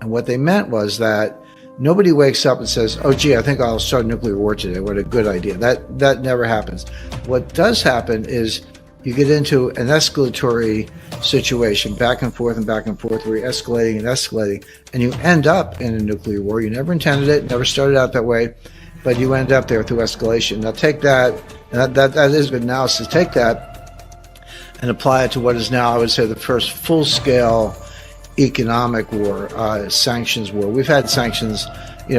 And what they meant was that nobody wakes up and says, oh, gee, I think I'll start a nuclear war today. What a good idea. That never happens. What does happen is you get into an escalatory situation, back and forth, where you're escalating, and you end up in a nuclear war. You never intended it, never started out that way, but you end up there through escalation. Now take that, and that is good analysis, take that and apply it to what is now, I would say, the first full-scale economic war, sanctions war. We've had sanctions,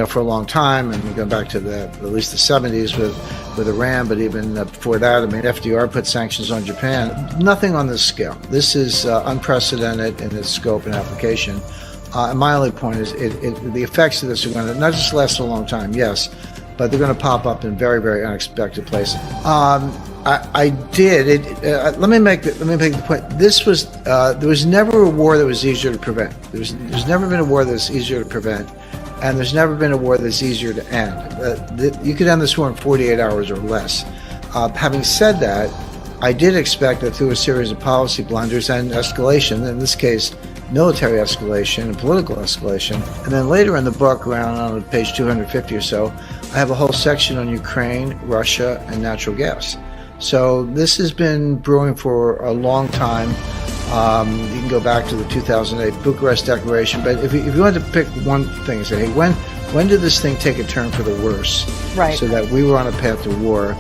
for a long time, and we go back to at least the 70s with Iran, but even before that, FDR put sanctions on Japan. Nothing on this scale. This is unprecedented in its scope and application. And my only point is the effects of this are going to not just last a long time, yes, but they're going to pop up in very, very unexpected places. Let me make the point. There was never a war that was easier to prevent. There's never been a war that's easier to prevent, and there's never been a war that's easier to end. You could end this war in 48 hours or less. Having said that, I did expect that through a series of policy blunders and escalation, in this case, military escalation and political escalation, and then later in the book, around on page 250 or so, I have a whole section on Ukraine, Russia, and natural gas. So this has been brewing for a long time. You can go back to the 2008 Bucharest Declaration, but if you had to pick one thing and say, hey, when did this thing take a turn for the worse? Right. So that we were on a path to war.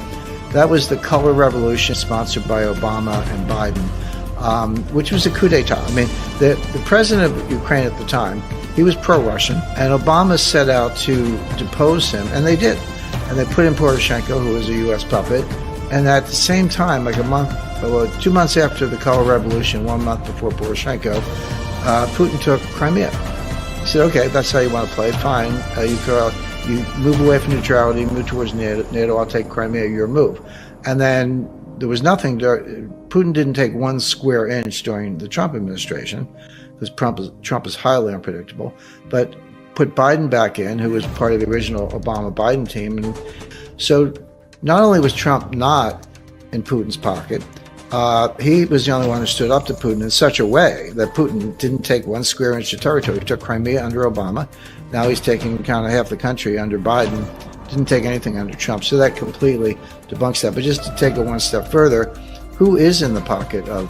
That was the color revolution sponsored by Obama and Biden, which was a coup d'etat. The president of Ukraine at the time, he was pro-Russian, and Obama set out to depose him, and they did. And they put in Poroshenko, who was a U.S. puppet. And at the same time, 2 months after the color revolution, 1 month before Poroshenko, Putin took Crimea. He said, okay, that's how you want to play, fine. You move away from neutrality, move towards NATO, I'll take Crimea, your move. And then there was nothing. Putin didn't take one square inch during the Trump administration, because Trump is highly unpredictable, but put Biden back in, who was part of the original Obama-Biden team. And so not only was Trump not in Putin's pocket, he was the only one who stood up to Putin in such a way that Putin didn't take one square inch of territory. He took Crimea under Obama. Now he's taking kind of half the country under Biden. Didn't take anything under Trump. So that completely debunks that. But just to take it one step further, who is in the pocket of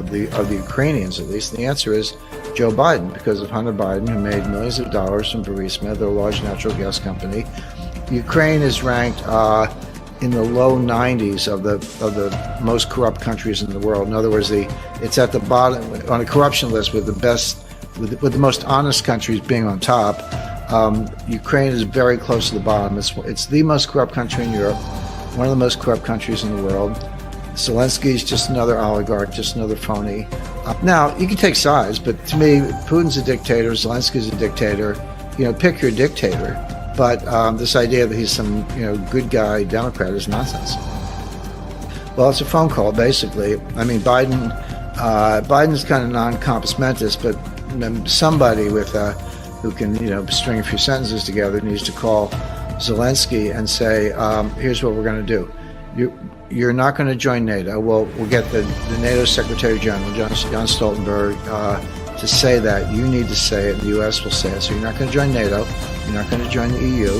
the Ukrainians, at least? The answer is Joe Biden, because of Hunter Biden, who made millions of dollars from Burisma, their large natural gas company. Ukraine is ranked in the low 90s of the most corrupt countries in the world. In other words, it's at the bottom on a corruption list, with the most honest countries being on top. Ukraine is very close to the bottom. It's the most corrupt country in Europe, one of the most corrupt countries in the world. Zelensky is just another oligarch, just another phony. Now, you can take sides, but to me, Putin's a dictator, Zelensky's a dictator. Pick your dictator. But this idea that he's some good guy Democrat is nonsense. Well, it's a phone call, basically. Biden's kind of non-compos mentis, but somebody who can string a few sentences together needs to call Zelensky and say, here's what we're going to do. You're not going to join NATO. We'll get the NATO Secretary General, John Stoltenberg, to say that. You need to say it, and the U.S. will say it. So you're not going to join NATO. You're not going to join the EU.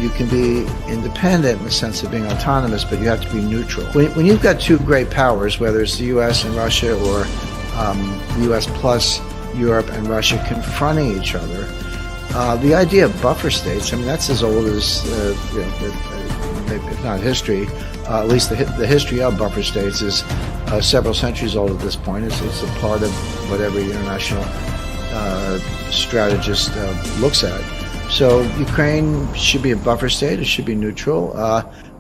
You can be independent in the sense of being autonomous, but you have to be neutral. When you've got two great powers, whether it's the U.S. and Russia, or the U.S. plus Europe and Russia confronting each other, the idea of buffer states, that's as old as, if not history, at least the history of buffer states is several centuries old at this point. It's a part of what every international strategist looks at. So Ukraine should be a buffer state. It should be neutral.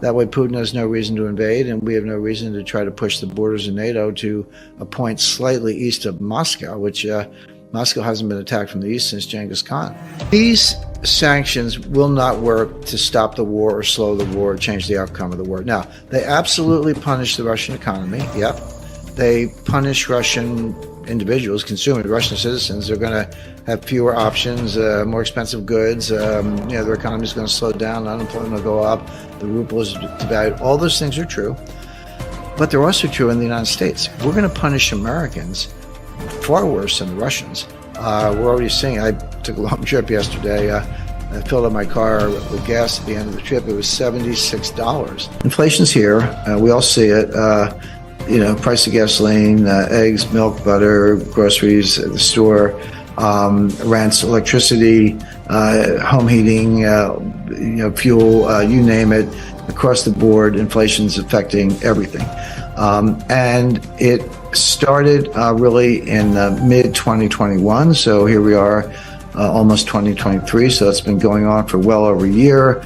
That way Putin has no reason to invade, and we have no reason to try to push the borders of NATO to a point slightly east of Moscow, which Moscow hasn't been attacked from the east since Genghis Khan. These sanctions will not work to stop the war or slow the war or change the outcome of the war. Now, they absolutely punish the Russian economy. Yep. They punish Russian individuals, consumers, Russian citizens. They're going to have fewer options, more expensive goods. Their economy is going to slow down. Unemployment will go up. The ruble is devalued. All those things are true. But they're also true in the United States. We're going to punish Americans far worse than the Russians We're already seeing. I took a long trip yesterday. I filled up my car with gas at the end of the trip. It was $76. Inflation's here. We all see it. Price of gasoline, eggs, milk, butter, groceries at the store, rents, electricity, home heating, fuel, you name it. Across the board, inflation's affecting everything. And it started really in mid-2021. So here we are, almost 2023. So it's been going on for well over a year.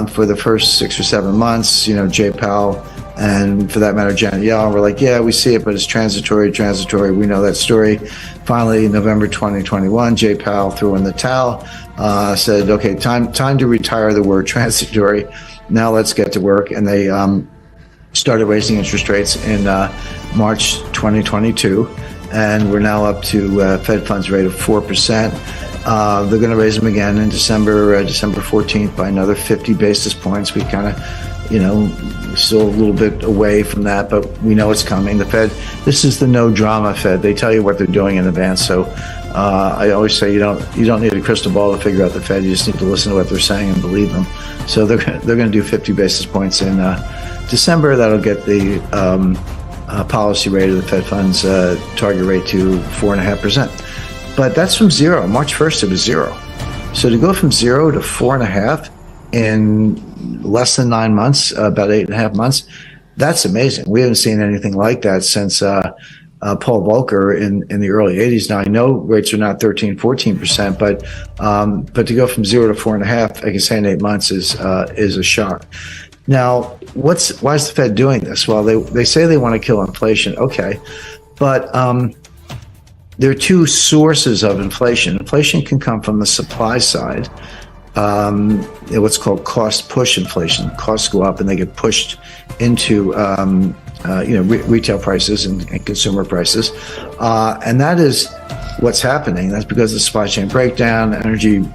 For the first 6 or 7 months, Jay Powell and, for that matter, Janet Yellen were like, yeah, we see it, but it's transitory. We know that story. Finally, in November 2021, Jay Powell threw in the towel, said, okay, time to retire the word transitory. Now let's get to work. And they started raising interest rates in March 2022. And we're now up to Fed funds rate of 4%. They're going to raise them again in December 14th by another 50 basis points. We kind of, still a little bit away from that, but we know it's coming. The Fed, this is the no drama Fed. They tell you what they're doing in advance. So I always say you don't need a crystal ball to figure out the Fed. You just need to listen to what they're saying and believe them. So they're going to do 50 basis points in December. That'll get the policy rate of the Fed funds target rate to 4.5%. But that's from zero. March 1st, it was zero. So to go from 0 to 4.5 in less than 9 months, about 8.5 months, that's amazing. We haven't seen anything like that since Paul Volcker in the early 80s. Now, I know rates are not 13, 14%, but to go from 0 to 4.5, I can say in 8 months is a shock. Now, why is the Fed doing this? Well, they say they want to kill inflation. Okay, but there are two sources of inflation. Inflation can come from the supply side, what's called cost push inflation. Costs go up and they get pushed into retail prices and consumer prices, and that is what's happening. That's because of the supply chain breakdown, energy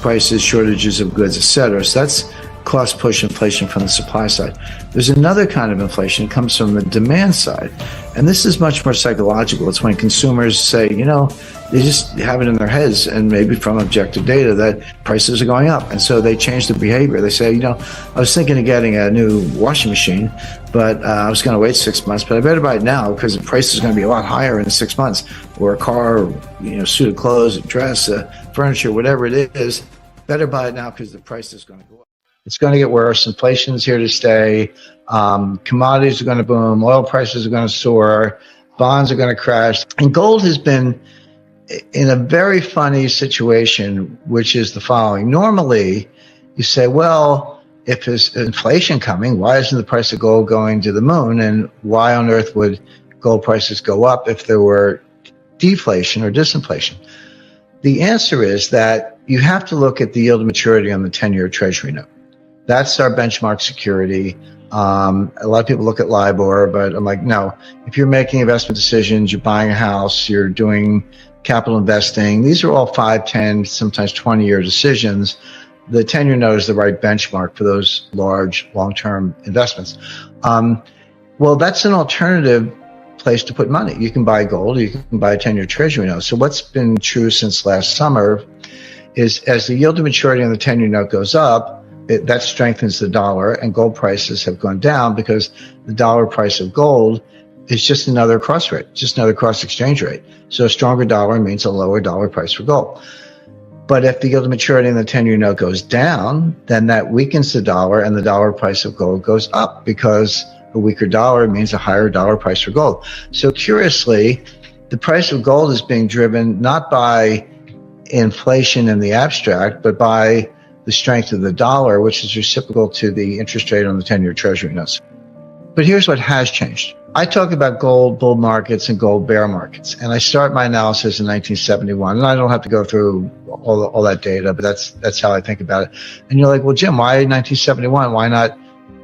prices, shortages of goods, etc. So that's cost push inflation from the supply side. There's another kind of inflation that comes from the demand side, and this is much more psychological. It's when consumers say, they just have it in their heads, and maybe from objective data, that prices are going up, and so they change their behavior. They say, I was thinking of getting a new washing machine, but I was going to wait 6 months, but I better buy it now because the price is going to be a lot higher in 6 months. Or a car, suit of clothes, a dress, furniture, whatever it is, better buy it now because the price is going to go up. It's going to get worse. Inflation's here to stay. Commodities are going to boom. Oil prices are going to soar. Bonds are going to crash. And gold has been in a very funny situation, which is the following. Normally, you say, well, if there's inflation coming, why isn't the price of gold going to the moon? And why on earth would gold prices go up if there were deflation or disinflation? The answer is that you have to look at the yield to maturity on the 10-year Treasury note. That's our benchmark security. A lot of people look at LIBOR, but I'm like, no. If you're making investment decisions, you're buying a house, you're doing capital investing, these are all 5, 10, sometimes 20-year decisions. The 10-year note is the right benchmark for those large, long-term investments. Well, that's an alternative place to put money. You can buy gold, you can buy a 10-year Treasury note. So what's been true since last summer is as the yield to maturity on the 10-year note goes up, that strengthens the dollar, and gold prices have gone down because the dollar price of gold is just another cross rate, just another cross exchange rate. So a stronger dollar means a lower dollar price for gold. But if the yield to maturity in the 10-year note goes down, then that weakens the dollar, and the dollar price of gold goes up because a weaker dollar means a higher dollar price for gold. So curiously, the price of gold is being driven not by inflation in the abstract, but by the strength of the dollar, which is reciprocal to the interest rate on the 10-year Treasury notes. But here's what has changed. I talk about gold bull markets and gold bear markets, and I start my analysis in 1971, and I don't have to go through all that data, but that's how I think about it. And you're like, well, Jim, why 1971? Why not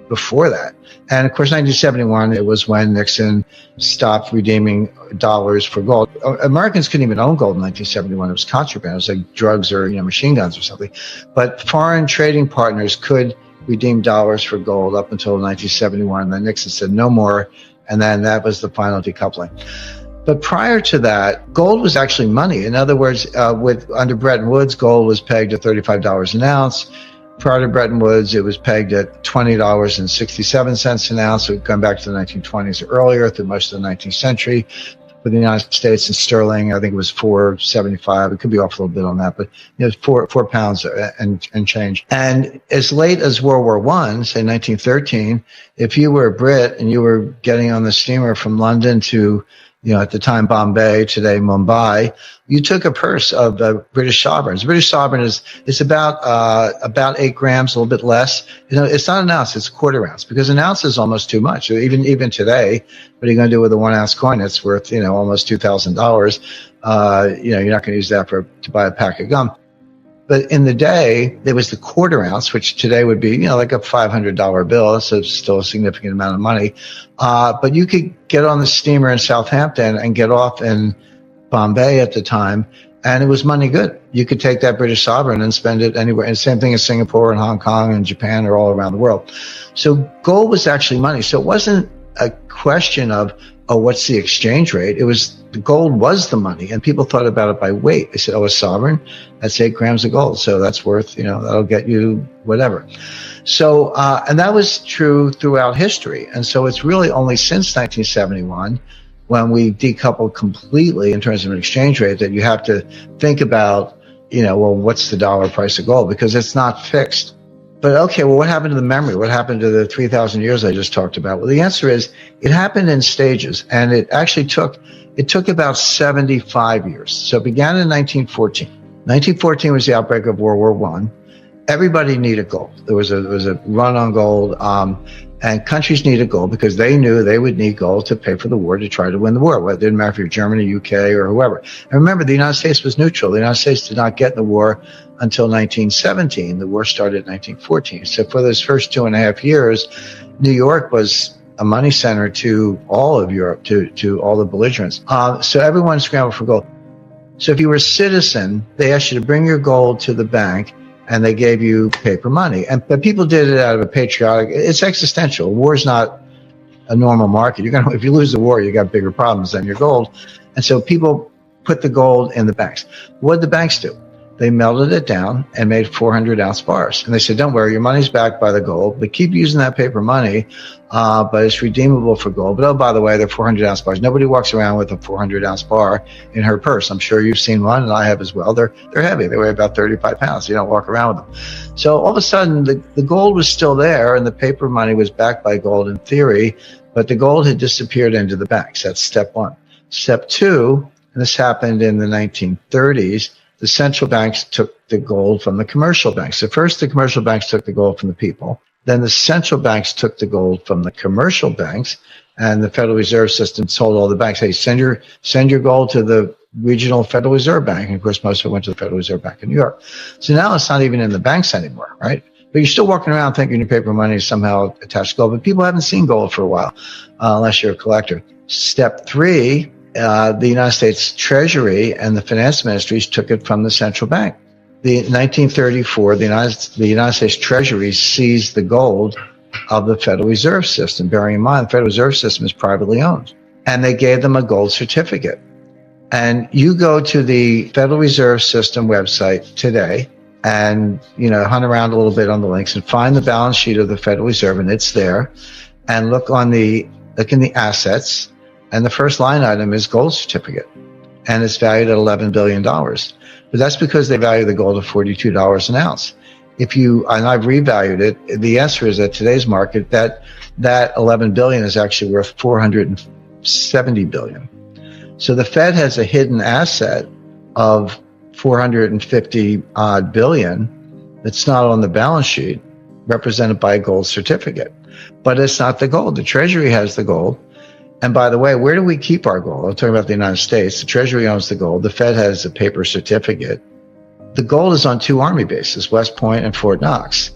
before that? And of course, 1971, it was when Nixon stopped redeeming dollars for gold. Americans couldn't even own gold in 1971. It was contraband. It was like drugs or machine guns or something. But foreign trading partners could redeem dollars for gold up until 1971. And then Nixon said no more. And then that was the final decoupling. But prior to that, gold was actually money. In other words, under Bretton Woods, gold was pegged at $35 an ounce. Prior to Bretton Woods, it was pegged at $20.67 an ounce. We've gone back to the 1920s or earlier through most of the 19th century. For the United States in sterling, I think it was $4.75. It could be off a little bit on that, but four pounds and change. And as late as World War I, say 1913, if you were a Brit and you were getting on the steamer from London to, at the time Bombay, today Mumbai, you took a purse of British sovereigns. British sovereign is about 8 grams, a little bit less. It's not an ounce; it's a quarter ounce, because an ounce is almost too much. Even today, what are you going to do with a 1 ounce coin that's worth almost $2,000? You're not going to use that to buy a pack of gum. But in the day, there was the quarter ounce, which today would be, like a $500 bill. So it's still a significant amount of money. But you could get on the steamer in Southampton and get off in Bombay at the time, and it was money good. You could take that British sovereign and spend it anywhere. And same thing in Singapore and Hong Kong and Japan or all around the world. So gold was actually money. So it wasn't a question of, what's the exchange rate? It was, the gold was the money, and people thought about it by weight. They said, a sovereign, that's 8 grams of gold. So that's worth, that'll get you whatever. So, and that was true throughout history. And so it's really only since 1971, when we decoupled completely in terms of an exchange rate, that you have to think about, what's the dollar price of gold? Because it's not fixed. But okay, well, what happened to the memory? What happened to the 3,000 years I just talked about? Well, the answer is it happened in stages, and it actually took about 75 years. So it began in 1914. 1914 was the outbreak of World War I. Everybody needed gold. There was a run on gold, and countries needed gold because they knew they would need gold to pay for the war, to try to win the war. Well, it didn't matter if you're Germany, UK, or whoever. And remember, the United States was neutral. The United States did not get in the war until 1917. The war started in 1914. So for those first 2.5 years, New York was a money center to all of Europe, to all the belligerents. So everyone scrambled for gold. So if you were a citizen, they asked you to bring your gold to the bank, and they gave you paper money. But people did it out of a patriotic. It's existential. War's not a normal market. If you lose the war, you got bigger problems than your gold. And so people put the gold in the banks. What did the banks do? They melted it down and made 400-ounce bars. And they said, don't worry, your money's backed by the gold, but keep using that paper money, but it's redeemable for gold. But oh, by the way, they're 400-ounce bars. Nobody walks around with a 400-ounce bar in her purse. I'm sure you've seen one, and I have as well. They're heavy. They weigh about 35 pounds. You don't walk around with them. So all of a sudden, the gold was still there, and the paper money was backed by gold in theory, but the gold had disappeared into the banks. That's step one. Step two, and this happened in the 1930s, the central banks took the gold from the commercial banks. So first, the commercial banks took the gold from the people. Then the central banks took the gold from the commercial banks, and the Federal Reserve System told all the banks, hey, send your gold to the regional Federal Reserve Bank. And of course, most of it went to the Federal Reserve Bank in New York. So now it's not even in the banks anymore, right? But you're still walking around thinking your paper money is somehow attached to gold. But people haven't seen gold for a while, unless you're a collector. Step three, the United States Treasury and the finance ministries took it from the central bank. In 1934, the United States Treasury seized the gold of the Federal Reserve System. Bearing in mind, the Federal Reserve System is privately owned. And they gave them a gold certificate. And you go to the Federal Reserve System website today and, hunt around a little bit on the links and find the balance sheet of the Federal Reserve, and it's there. And look in the assets. And the first line item is gold certificate, and it's valued at $11 billion. But that's because they value the gold at $42 an ounce. And I've revalued it, the answer is at today's market that $11 billion is actually worth $470 billion. So the Fed has a hidden asset of $450 odd billion that's not on the balance sheet, represented by a gold certificate. But it's not the gold. The Treasury has the gold. And by the way, where do we keep our gold? I'm talking about the United States. The Treasury owns the gold. The Fed has a paper certificate. The gold is on 2 Army bases, West Point and Fort Knox.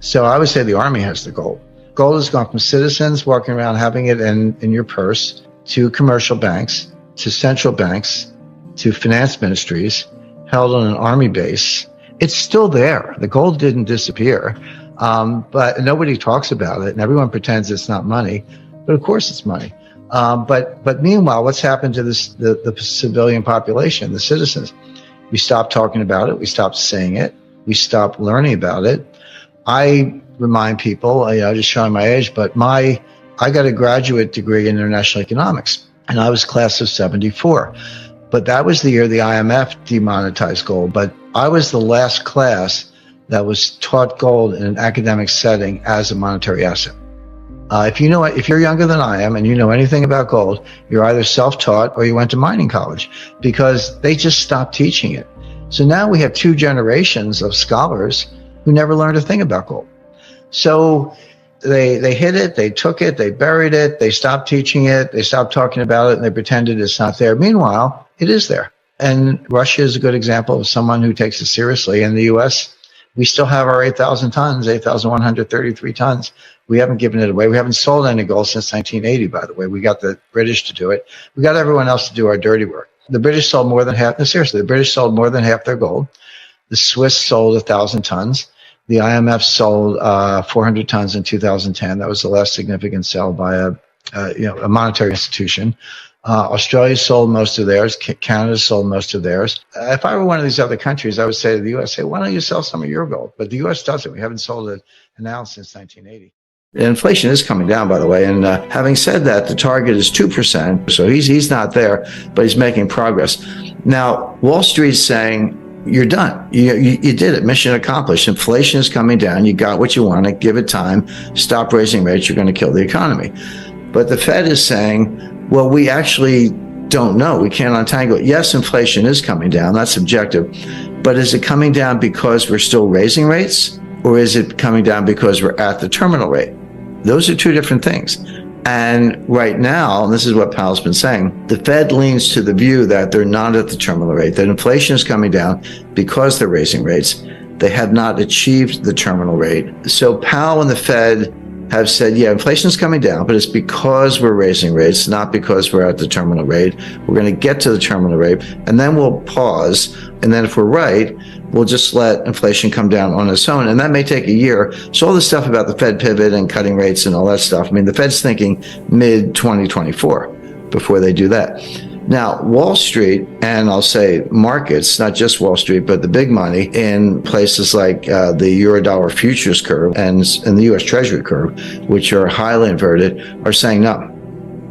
So I would say the Army has the gold. Gold has gone from citizens walking around having it in your purse, to commercial banks, to central banks, to finance ministries, held on an Army base. It's still there. The gold didn't disappear, but nobody talks about it, and everyone pretends it's not money. But of course it's money. But meanwhile, what's happened to the civilian population, the citizens? We stopped talking about it. We stopped saying it. We stopped learning about it. I remind people, just showing my age, but I got a graduate degree in international economics, and I was class of 74. But that was the year the IMF demonetized gold. But I was the last class that was taught gold in an academic setting as a monetary asset. If you're younger than I am and you know anything about gold, you're either self-taught or you went to mining college, because they just stopped teaching it. So now we have two generations of scholars who never learned a thing about gold. So they hid it, they took it, they buried it, they stopped teaching it, they stopped talking about it, and they pretended it's not there. Meanwhile, it is there. And Russia is a good example of someone who takes it seriously. In the U.S., we still have our 8,000 tons, 8,133 tons. We haven't given it away. We haven't sold any gold since 1980, by the way. We got the British to do it. We got everyone else to do our dirty work. The British sold more than half. No, seriously, the British sold more than half their gold. The Swiss sold 1,000 tons. The IMF sold 400 tons in 2010. That was the last significant sale by a monetary institution. Australia sold most of theirs. Canada sold most of theirs. If I were one of these other countries, I would say to the U.S., hey, why don't you sell some of your gold? But the U.S. doesn't. We haven't sold an ounce since 1980. Inflation is coming down, by the way. And having said that, the target is 2%. So he's not there, but he's making progress. Now, Wall Street's saying, you're done. You did it. Mission accomplished. Inflation is coming down. You got what you wanted. Give it time. Stop raising rates. You're going to kill the economy. But the Fed is saying, well, we actually don't know. We can't untangle it. Yes, inflation is coming down. That's objective. But is it coming down because we're still raising rates? Or is it coming down because we're at the terminal rate? Those are two different things. And right now, and this is what Powell's been saying, the Fed leans to the view that they're not at the terminal rate, that inflation is coming down because they're raising rates. They have not achieved the terminal rate. So Powell and the Fed have said, yeah, inflation is coming down, but it's because we're raising rates, not because we're at the terminal rate. We're going to get to the terminal rate, and then we'll pause. And then if we're right, we'll just let inflation come down on its own. And that may take a year. So all this stuff about the Fed pivot and cutting rates and all that stuff, I mean, the Fed's thinking mid-2024 before they do that. Now, Wall Street, and I'll say markets, not just Wall Street, but the big money in places like the Eurodollar futures curve and the U.S. Treasury curve, which are highly inverted, are saying, no,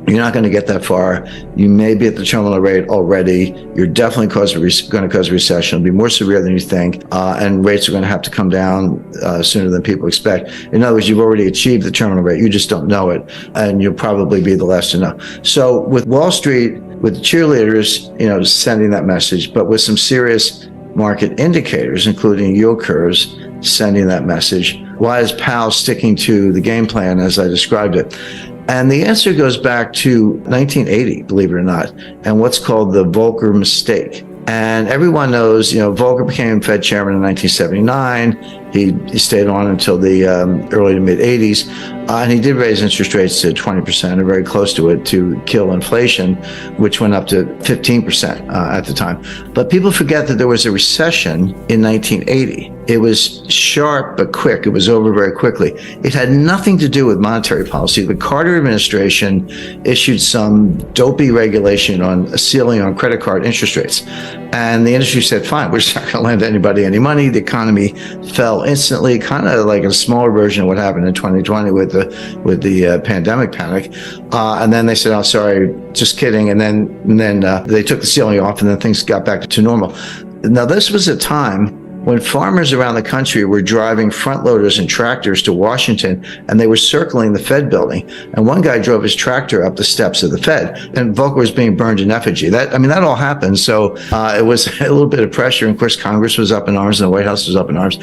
you're not going to get that far. You may be at the terminal rate already. You're definitely going to cause a recession. It'll be more severe than you think, and rates are going to have to come down sooner than people expect. In other words, you've already achieved the terminal rate. You just don't know it, and you'll probably be the last to know. So with Wall Street, with the cheerleaders, sending that message, but with some serious market indicators, including yield curves, sending that message, why is Powell sticking to the game plan as I described it? And the answer goes back to 1980, believe it or not, and what's called the Volcker mistake. And everyone knows, Volcker became Fed chairman in 1979. He stayed on until the early to mid 80s. And he did raise interest rates to 20% or very close to it to kill inflation, which went up to 15% at the time. But people forget that there was a recession in 1980. It was sharp but quick. It was over very quickly. It had nothing to do with monetary policy. The Carter administration issued some dopey regulation on a ceiling on credit card interest rates. And the industry said, fine, we're just not going to lend anybody any money. The economy fell instantly, kind of like a smaller version of what happened in 2020 with the pandemic panic. And then they said, oh, sorry, just kidding. And then they took the ceiling off, and then things got back to normal. Now, this was a time when farmers around the country were driving front loaders and tractors to Washington, and they were circling the Fed building. And one guy drove his tractor up the steps of the Fed, and Volcker was being burned in effigy. That all happened. So it was a little bit of pressure. And of course, Congress was up in arms and the White House was up in arms.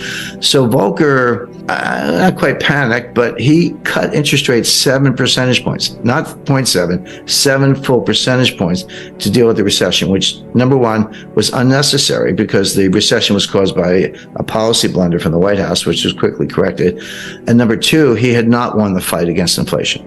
So Volcker, not quite panicked, but he cut interest rates 7 percentage points, not 0.7, 7 full percentage points to deal with the recession, which, number one, was unnecessary because the recession was caused by a policy blunder from the White House, which was quickly corrected. And number two, he had not won the fight against inflation.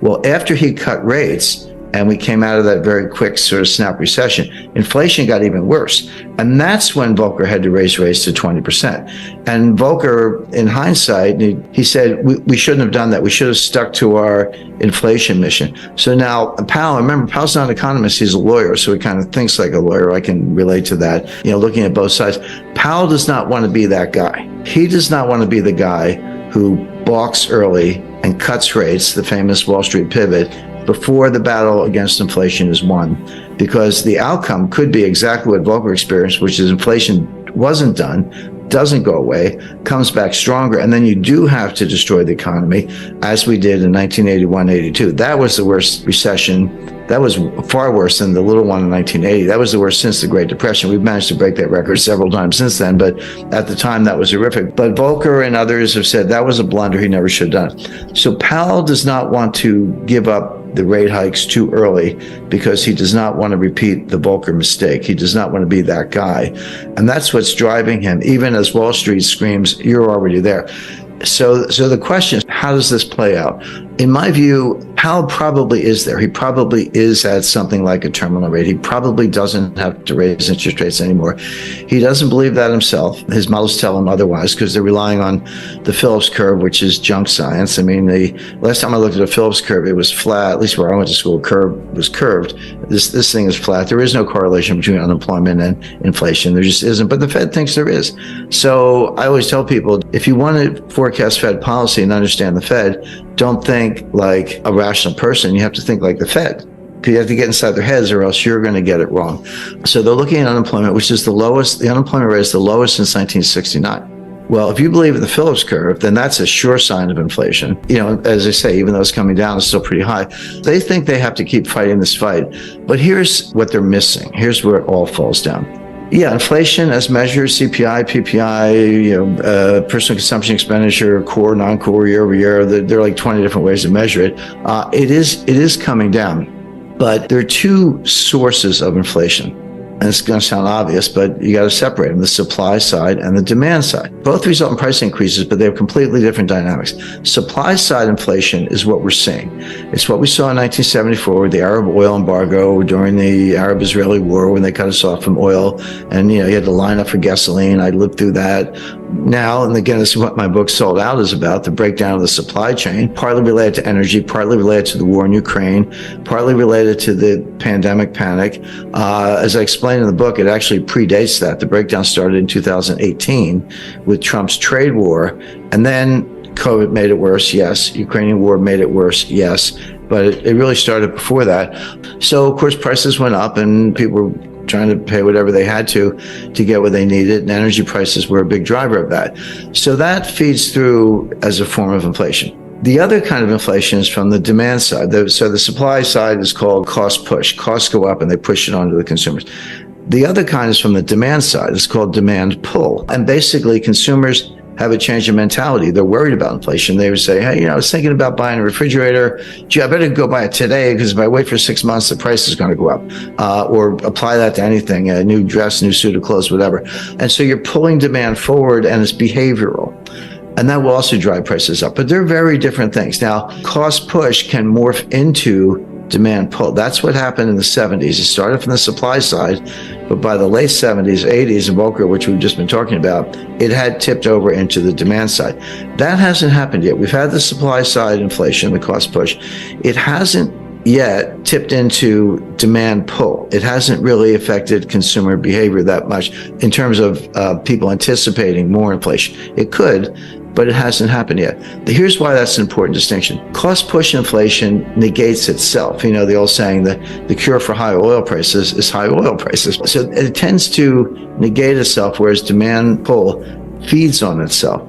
Well, after he cut rates and we came out of that very quick sort of snap recession. Inflation got even worse. And that's when Volcker had to raise rates to 20%. And Volcker, in hindsight, he said, we shouldn't have done that. We should have stuck to our inflation mission. So now Powell, remember, Powell's not an economist, he's a lawyer, so he kind of thinks like a lawyer. I can relate to that, looking at both sides. Powell does not want to be that guy. He does not want to be the guy who balks early and cuts rates, the famous Wall Street pivot, before the battle against inflation is won, because the outcome could be exactly what Volcker experienced, which is inflation wasn't done, doesn't go away, comes back stronger, and then you do have to destroy the economy, as we did in 1981-82. That was the worst recession. That was far worse than the little one in 1980. That was the worst since the Great Depression. We've managed to break that record several times since then, but at the time that was horrific. But Volcker and others have said that was a blunder he never should have done. So Powell does not want to give up the rate hikes too early because he does not want to repeat the Volcker mistake. He does not want to be that guy. And that's what's driving him, even as Wall Street screams, you're already there. So the question is, how does this play out? In my view, Powell probably is there. He probably is at something like a terminal rate. He probably doesn't have to raise interest rates anymore. He doesn't believe that himself. His models tell him otherwise because they're relying on the Phillips curve, which is junk science. I mean, the last time I looked at a Phillips curve, it was flat. At least where I went to school, curve was curved. This thing is flat. There is no correlation between unemployment and inflation. There just isn't. But the Fed thinks there is. So I always tell people, if you want to forecast Fed policy and understand the Fed, don't think like a rational person. You have to think like the Fed. You have to get inside their heads or else you're going to get it wrong. So they're looking at unemployment, which is the lowest. The unemployment rate is the lowest since 1969. Well, if you believe in the Phillips curve, then that's a sure sign of inflation. As I say, even though it's coming down, it's still pretty high. They think they have to keep fighting this fight. But here's what they're missing. Here's where it all falls down. Yeah, inflation as measured, CPI, PPI, personal consumption expenditure, core, non-core, year over year. There are like 20 different ways to measure it. It is coming down, but there are two sources of inflation. And it's going to sound obvious, but you got to separate them, the supply side and the demand side. Both result in price increases, but they have completely different dynamics. Supply side inflation is what we're seeing. It's what we saw in 1974 with the Arab oil embargo during the Arab-Israeli war when they cut us off from oil. And, you had to line up for gasoline. I lived through that. Now, and again, this is what my book Sold Out is about, the breakdown of the supply chain, partly related to energy, partly related to the war in Ukraine, partly related to the pandemic panic. As I explained in the book, it actually predates that. The breakdown started in 2018 with Trump's trade war, and then COVID made it worse, yes. Ukrainian war made it worse, yes. But it really started before that. So, of course, prices went up and people were trying to pay whatever they had to get what they needed, and energy prices were a big driver of that. So that feeds through as a form of inflation. The other kind of inflation is from the demand side. So the supply side is called cost push. Costs go up and they push it onto the consumers. The other kind is from the demand side. It's called demand pull. And basically consumers have a change in mentality. They're worried about inflation. They would say, hey, I was thinking about buying a refrigerator. Gee, I better go buy it today because if I wait for 6 months, the price is going to go up. Or apply that to anything, a new dress, new suit of clothes, whatever. And so you're pulling demand forward and it's behavioral. And that will also drive prices up. But they're very different things. Now, cost push can morph into demand pull. That's what happened in the 70s. It started from the supply side, but by the late 70s, 80s, and Volcker, which we've just been talking about, it had tipped over into the demand side. That hasn't happened yet. We've had the supply side inflation, the cost push. It hasn't yet tipped into demand pull. It hasn't really affected consumer behavior that much in terms of people anticipating more inflation. It could, but it hasn't happened yet. Here's why that's an important distinction. Cost push inflation negates itself. The old saying that the cure for high oil prices is high oil prices. So it tends to negate itself, whereas demand pull feeds on itself.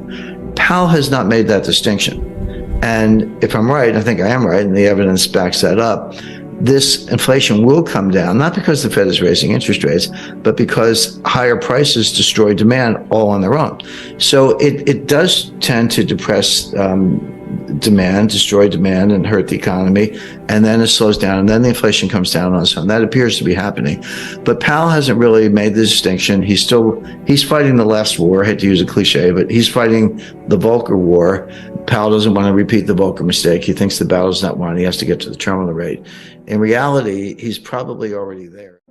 Powell has not made that distinction. And if I'm right, I think I am right, and the evidence backs that up, this inflation will come down, not because the Fed is raising interest rates, but because higher prices destroy demand all on their own. So it does tend to depress demand, destroy demand, and hurt the economy. And then it slows down, and then the inflation comes down on its own. That appears to be happening. But Powell hasn't really made the distinction. He's fighting the left's war. I hate to use a cliche, but he's fighting the Volcker war. Powell doesn't want to repeat the Volcker mistake. He thinks the battle's not won. He has to get to the terminal rate. In reality, he's probably already there.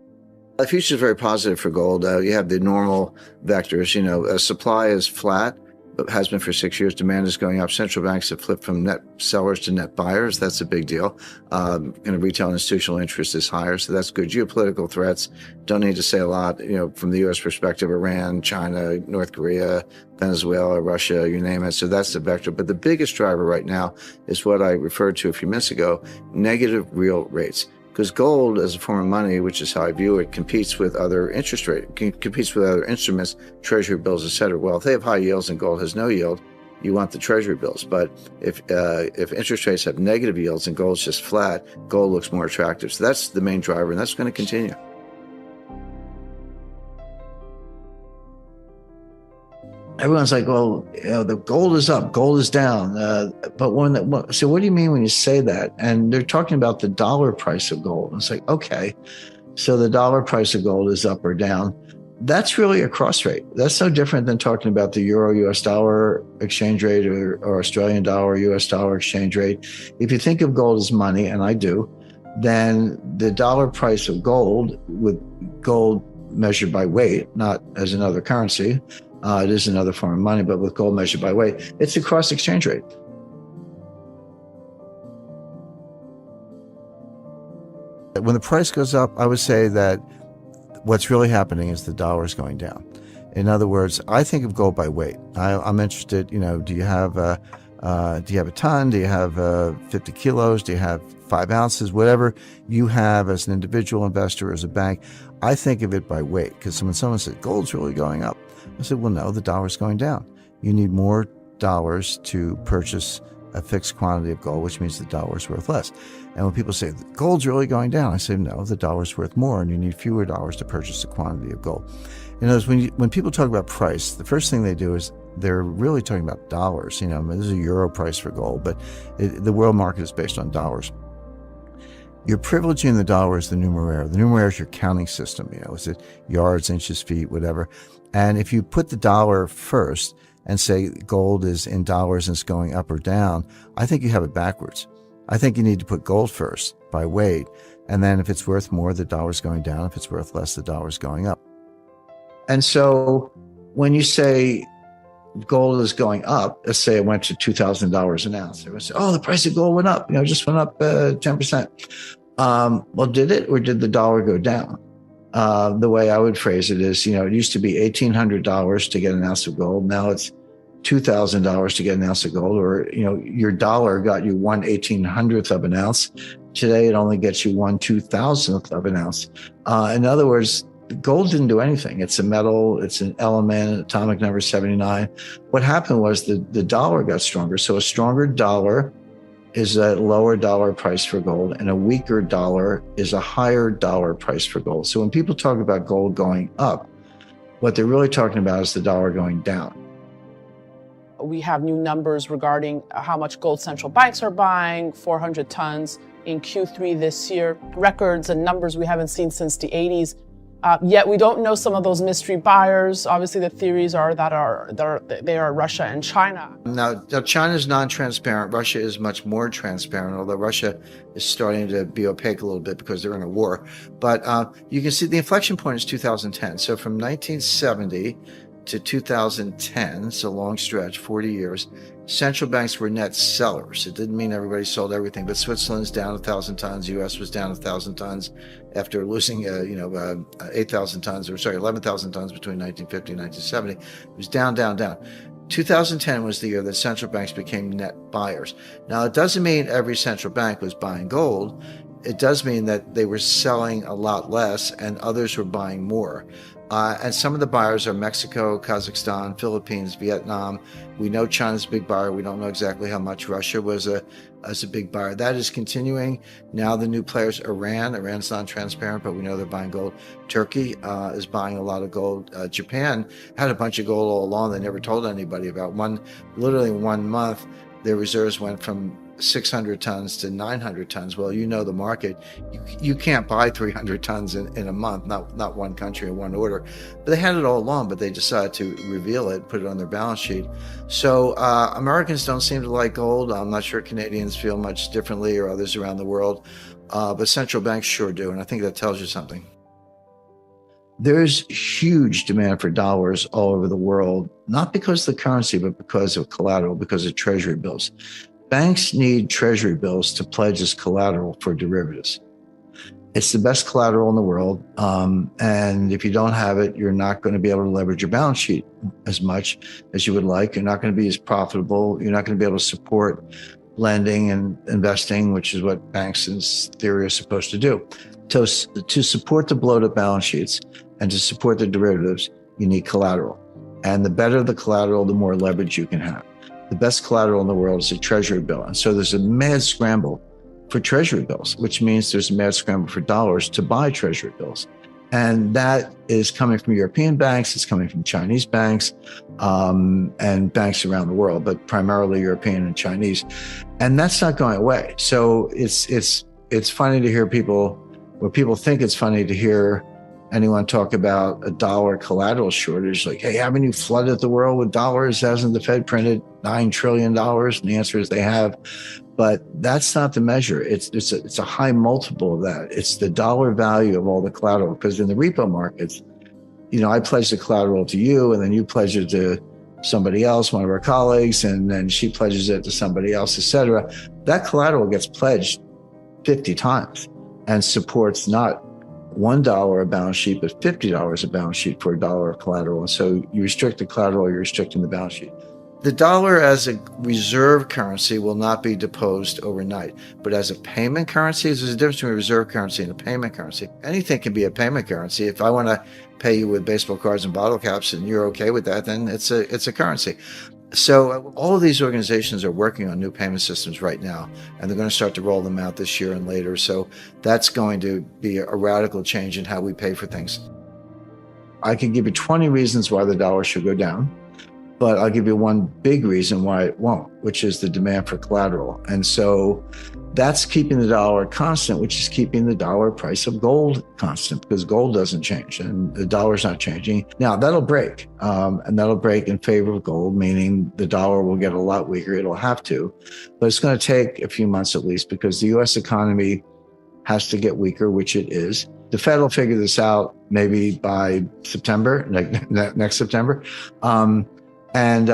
The future is very positive for gold. You have the normal vectors. Supply is flat, but has been for 6 years. Demand is going up. Central banks have flipped from net sellers to net buyers. That's a big deal. Retail and institutional interest is higher, so that's good. Geopolitical threats, don't need to say a lot. From the U.S. perspective, Iran, China, North Korea, Venezuela, Russia, you name it. So that's the vector. But the biggest driver right now is what I referred to a few minutes ago: negative real rates. Because gold, as a form of money, which is how I view it, competes with other competes with other instruments, treasury bills, et cetera. Well, if they have high yields and gold has no yield, you want the treasury bills. But if interest rates have negative yields and gold's just flat, gold looks more attractive. So that's the main driver, and that's going to continue. Everyone's like, well, the gold is up, gold is down. So what do you mean when you say that? And they're talking about the dollar price of gold. And it's like, okay, so the dollar price of gold is up or down. That's really a cross rate. That's no different than talking about the euro-US dollar exchange rate or Australian dollar-US dollar exchange rate. If you think of gold as money, and I do, then the dollar price of gold, with gold measured by weight, not as another currency, it is another form of money, but with gold measured by weight, it's a cross exchange rate. When the price goes up, I would say that what's really happening is the dollar is going down. In other words, I think of gold by weight. I'm interested, do you have a ton? Do you have 50 kilos? Do you have 5 ounces? Whatever you have as an individual investor, as a bank, I think of it by weight. Because when someone says gold's really going up, I said, well, no, the dollar's going down. You need more dollars to purchase a fixed quantity of gold, which means the dollar's worth less. And when people say gold's really going down, I say, no, the dollar's worth more, and you need fewer dollars to purchase a quantity of gold. In other words, when people talk about price, the first thing they do is they're really talking about dollars. There's a euro price for gold, but the world market is based on dollars. You're privileging the dollar as the numeraire. The numeraire is your counting system. Is it yards, inches, feet, whatever. And if you put the dollar first and say gold is in dollars and it's going up or down, I think you have it backwards. I think you need to put gold first by weight. And then if it's worth more, the dollar's going down. If it's worth less, the dollar's going up. And so when you say gold is going up, let's say it went to $2,000 an ounce, everyone say, oh, the price of gold went up, just went up 10%. Well, did it, or did the dollar go down? The way I would phrase it is, it used to be $1,800 to get an ounce of gold. Now it's $2,000 to get an ounce of gold, or, your dollar got you 1/1800th of an ounce. Today, it only gets you 1/2000th of an ounce. In other words, gold didn't do anything. It's a metal, it's an element, atomic number 79. What happened was the dollar got stronger. So a stronger dollar is a lower dollar price for gold, and a weaker dollar is a higher dollar price for gold. So when people talk about gold going up, what they're really talking about is the dollar going down. We have new numbers regarding how much gold central banks are buying, 400 tons in Q3 this year, records and numbers we haven't seen since the 80s. Yet we don't know some of those mystery buyers. Obviously, the theories are they are Russia and China. Now China is non-transparent. Russia is much more transparent, although Russia is starting to be opaque a little bit because they're in a war. But you can see the inflection point is 2010. So from 1970 to 2010, it's a long stretch, 40 years, central banks were net sellers. It didn't mean everybody sold everything, but Switzerland's down 1,000 tons, U.S. was down 1,000 tons after losing, 8,000 tons, 11,000 tons between 1950 and 1970. It was down, down, down. 2010 was the year that central banks became net buyers. Now, it doesn't mean every central bank was buying gold. It does mean that they were selling a lot less and others were buying more. And some of the buyers are Mexico, Kazakhstan, Philippines, Vietnam. We know China's a big buyer. We don't know exactly how much. Russia was a big buyer. That is continuing. Now the new players, Iran's non-transparent, but we know they're buying gold. Turkey is buying a lot of gold. Japan had a bunch of gold all along they never told anybody about. Literally 1 month, their reserves went from 600 tons to 900 tons. Well, you know the market. You can't buy 300 tons in a month, not one country or one order. But they had it all along, but they decided to reveal it, put it on their balance sheet. So Americans don't seem to like gold. I'm not sure Canadians feel much differently, or others around the world, but central banks sure do, and I think that tells you something. There's huge demand for dollars all over the world, not because of the currency, but because of collateral, because of treasury bills. Banks need treasury bills to pledge as collateral for derivatives. It's the best collateral in the world. And if you don't have it, you're not going to be able to leverage your balance sheet as much as you would like. You're not going to be as profitable. You're not going to be able to support lending and investing, which is what banks in theory are supposed to do. To support the bloated balance sheets and to support the derivatives, you need collateral. And the better the collateral, the more leverage you can have. The best collateral in the world is a treasury bill. And so there's a mad scramble for treasury bills, which means there's a mad scramble for dollars to buy treasury bills. And that is coming from European banks, it's coming from Chinese banks, and banks around the world, but primarily European and Chinese. And that's not going away. So it's funny to hear people think it's funny to hear anyone talk about a dollar collateral shortage, like, hey, haven't you flooded the world with dollars? Hasn't the Fed printed $9 trillion? And the answer is they have. But that's not the measure. It's a high multiple of that. It's the dollar value of all the collateral. Because in the repo markets, I pledge the collateral to you, and then you pledge it to somebody else, one of our colleagues, and then she pledges it to somebody else, et cetera. That collateral gets pledged 50 times and supports not $1 a balance sheet, but $50 a balance sheet for $1 of collateral. And so you restrict the collateral, you're restricting the balance sheet. The dollar as a reserve currency will not be deposed overnight, but as a payment currency, there's a difference between a reserve currency and a payment currency. Anything can be a payment currency. If I want to pay you with baseball cards and bottle caps and you're okay with that, then it's a currency. So all of these organizations are working on new payment systems right now, and they're going to start to roll them out this year and later. So that's going to be a radical change in how we pay for things. I can give you 20 reasons why the dollar should go down, but I'll give you one big reason why it won't, which is the demand for collateral. And so that's keeping the dollar constant, which is keeping the dollar price of gold constant, because gold doesn't change and the dollar's not changing. Now that'll break, and that'll break in favor of gold, meaning the dollar will get a lot weaker. It'll have to, but it's going to take a few months at least, because the US economy has to get weaker, which it is. The Fed will figure this out maybe by September, next September. And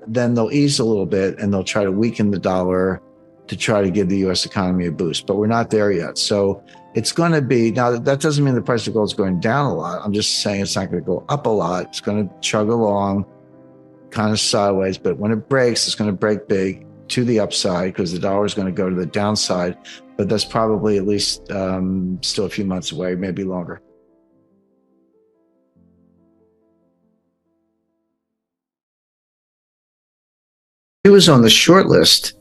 then they'll ease a little bit and they'll try to weaken the dollar to try to give the US economy a boost, but we're not there yet. So it's going to be, now that doesn't mean the price of gold is going down a lot. I'm just saying it's not going to go up a lot. It's going to chug along kind of sideways, but when it breaks, it's going to break big to the upside because the dollar is going to go to the downside, but that's probably at least still a few months away, maybe longer. He was on the short list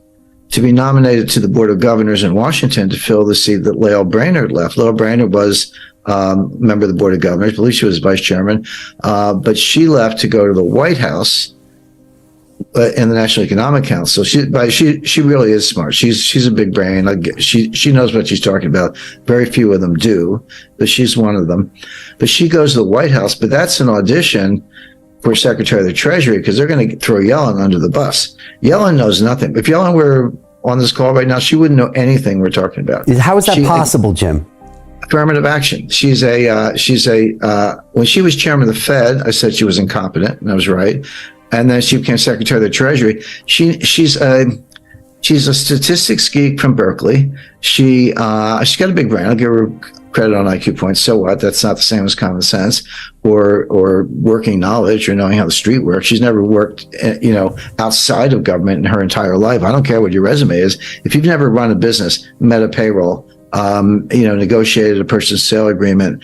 to be nominated to the Board of Governors in Washington to fill the seat that Lael Brainerd left. Lael Brainerd was a member of the Board of Governors. I believe she was vice chairman, but she left to go to the White House in the National Economic Council. She really is smart. She's a big brain. She knows what she's talking about. Very few of them do, but she's one of them. But she goes to the White House, but that's an audition for Secretary of the Treasury, because they're going to throw Yellen under the bus. Yellen knows nothing. If Yellen were on this call right now, she wouldn't know anything we're talking about. How is that possible, Jim? Affirmative action. When she was chairman of the Fed, I said she was incompetent, and I was right. And then she became Secretary of the Treasury. She's a statistics geek from Berkeley. She's got a big brain. I'll give her credit on IQ points. So what? That's not the same as common sense or working knowledge or knowing how the street works. She's never worked, outside of government in her entire life. I don't care what your resume is. If you've never run a business, met a payroll, negotiated a purchase sale agreement,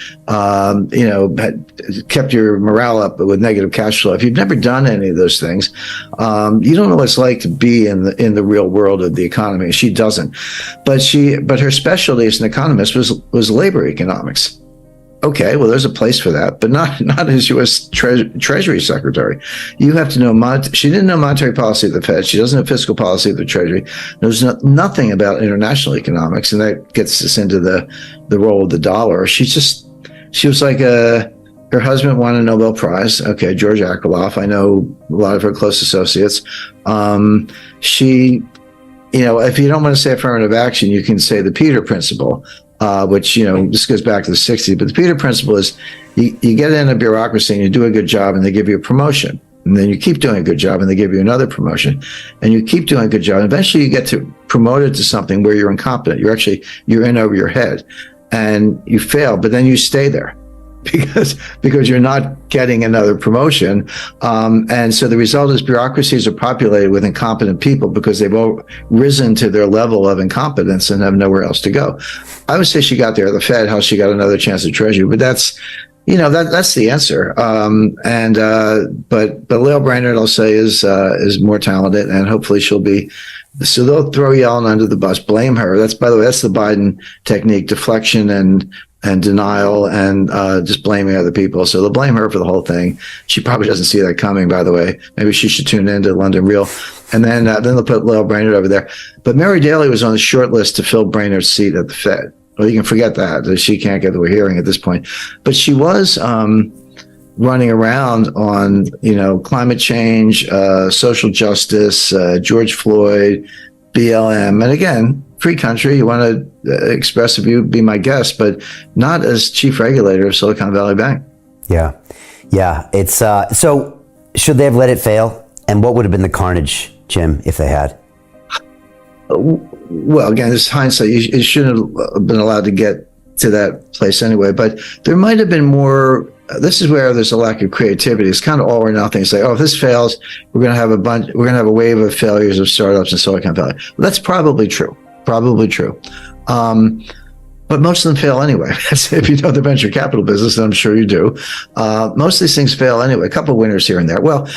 kept your morale up with negative cash flow. If you've never done any of those things, you don't know what it's like to be in the real world of the economy. She doesn't, but her specialty as an economist was labor economics. Okay, well, there's a place for that, but not as U.S. Treasury Secretary. You have to know, she didn't know monetary policy of the Fed. She doesn't know fiscal policy of the Treasury. Knows nothing about international economics, and that gets us into the role of the dollar. She was like her husband won a Nobel Prize. Okay, George Akerlof. I know a lot of her close associates. She, if you don't want to say affirmative action, you can say the Peter Principle. Which, this goes back to the 60s. But the Peter Principle is you get in a bureaucracy and you do a good job and they give you a promotion. And then you keep doing a good job and they give you another promotion. And you keep doing a good job. And eventually you get promoted to something where you're incompetent. You're in over your head and you fail, but then you stay there because you're not getting another promotion. And so the result is bureaucracies are populated with incompetent people because they've all risen to their level of incompetence and have nowhere else to go. I would say she got there at the Fed, how she got another chance at Treasury, but that's the answer. But Lael Brainerd, I'll say, is more talented, and hopefully she'll be. So they'll throw Yellen under the bus, blame her. By the way, that's the Biden technique: deflection and denial and just blaming other people. So they'll blame her for the whole thing. She probably doesn't see that coming, by the way. Maybe she should tune into London Real. And then they'll put Lael Brainerd over there. But Mary Daly was on the short list to fill Brainerd's seat at the Fed. Well, you can forget that. She can't get to a hearing at this point. But she was running around on, climate change, social justice, George Floyd, BLM. And again, free country, you want to express a view, be my guest, but not as chief regulator of Silicon Valley Bank. Yeah. It's so should they have let it fail? And what would have been the carnage, Jim, if they had? Well, again, this hindsight. You shouldn't have been allowed to get to that place anyway. But there might have been more. This is where there's a lack of creativity. It's kind of all or nothing. It's like, if this fails, we're going to have a wave of failures of startups in Silicon Valley. Well, that's probably true. But most of them fail anyway. If you know the venture capital business, and I'm sure you do, most of these things fail anyway. A couple of winners here and there. Well,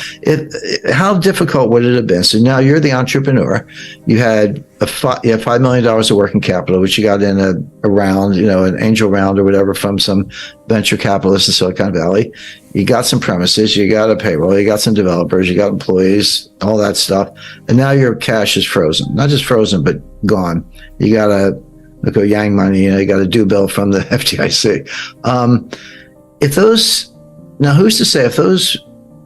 how difficult would it have been? So now you're the entrepreneur. You had $5 million of working capital, which you got in a round, an angel round or whatever from some venture capitalist in Silicon Valley. You got some premises, you got a payroll, you got some developers, you got employees, all that stuff. And now your cash is frozen. Not just frozen, but gone. You got to look at Yang money, you got a due bill from the FDIC. Now who's to say if those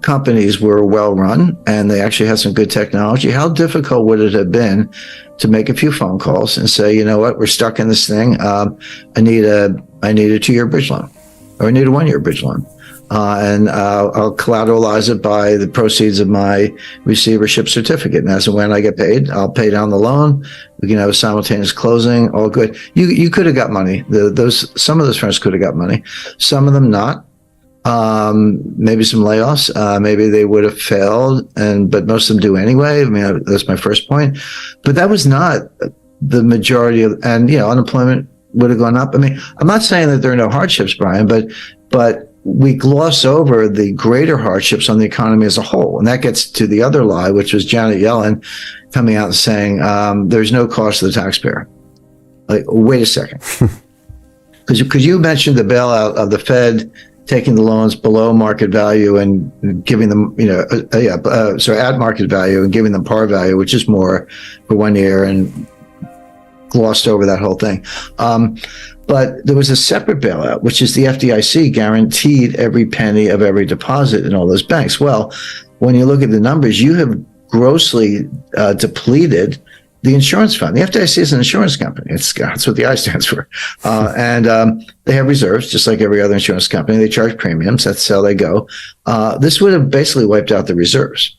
companies were well run and they actually had some good technology, how difficult would it have been to make a few phone calls and say, you know what, we're stuck in this thing. I need a 2-year bridge loan, or I need a 1-year bridge loan. And I'll collateralize it by the proceeds of my receivership certificate. And as and when I get paid, I'll pay down the loan. We can have a simultaneous closing. All good. You could have got money. Some of those firms could have got money. Some of them not. Maybe some layoffs. Maybe they would have failed, but most of them do anyway. I mean, that's my first point. But that was not the majority of, and unemployment would have gone up. I mean, I'm not saying that there are no hardships, Brian, but we gloss over the greater hardships on the economy as a whole. And that gets to the other lie, which was Janet Yellen coming out and saying, there's no cost to the taxpayer. Like, wait a second. Because you mentioned the bailout of the Fed taking the loans below market value and giving them, at market value and giving them par value, which is more for 1 year, and glossed over that whole thing. But there was a separate bailout, which is the FDIC guaranteed every penny of every deposit in all those banks. Well, when you look at the numbers, you have grossly depleted the insurance fund. The FDIC is an insurance company. That's what the I stands for. And they have reserves, just like every other insurance company. They charge premiums. That's how they go. This would have basically wiped out the reserves.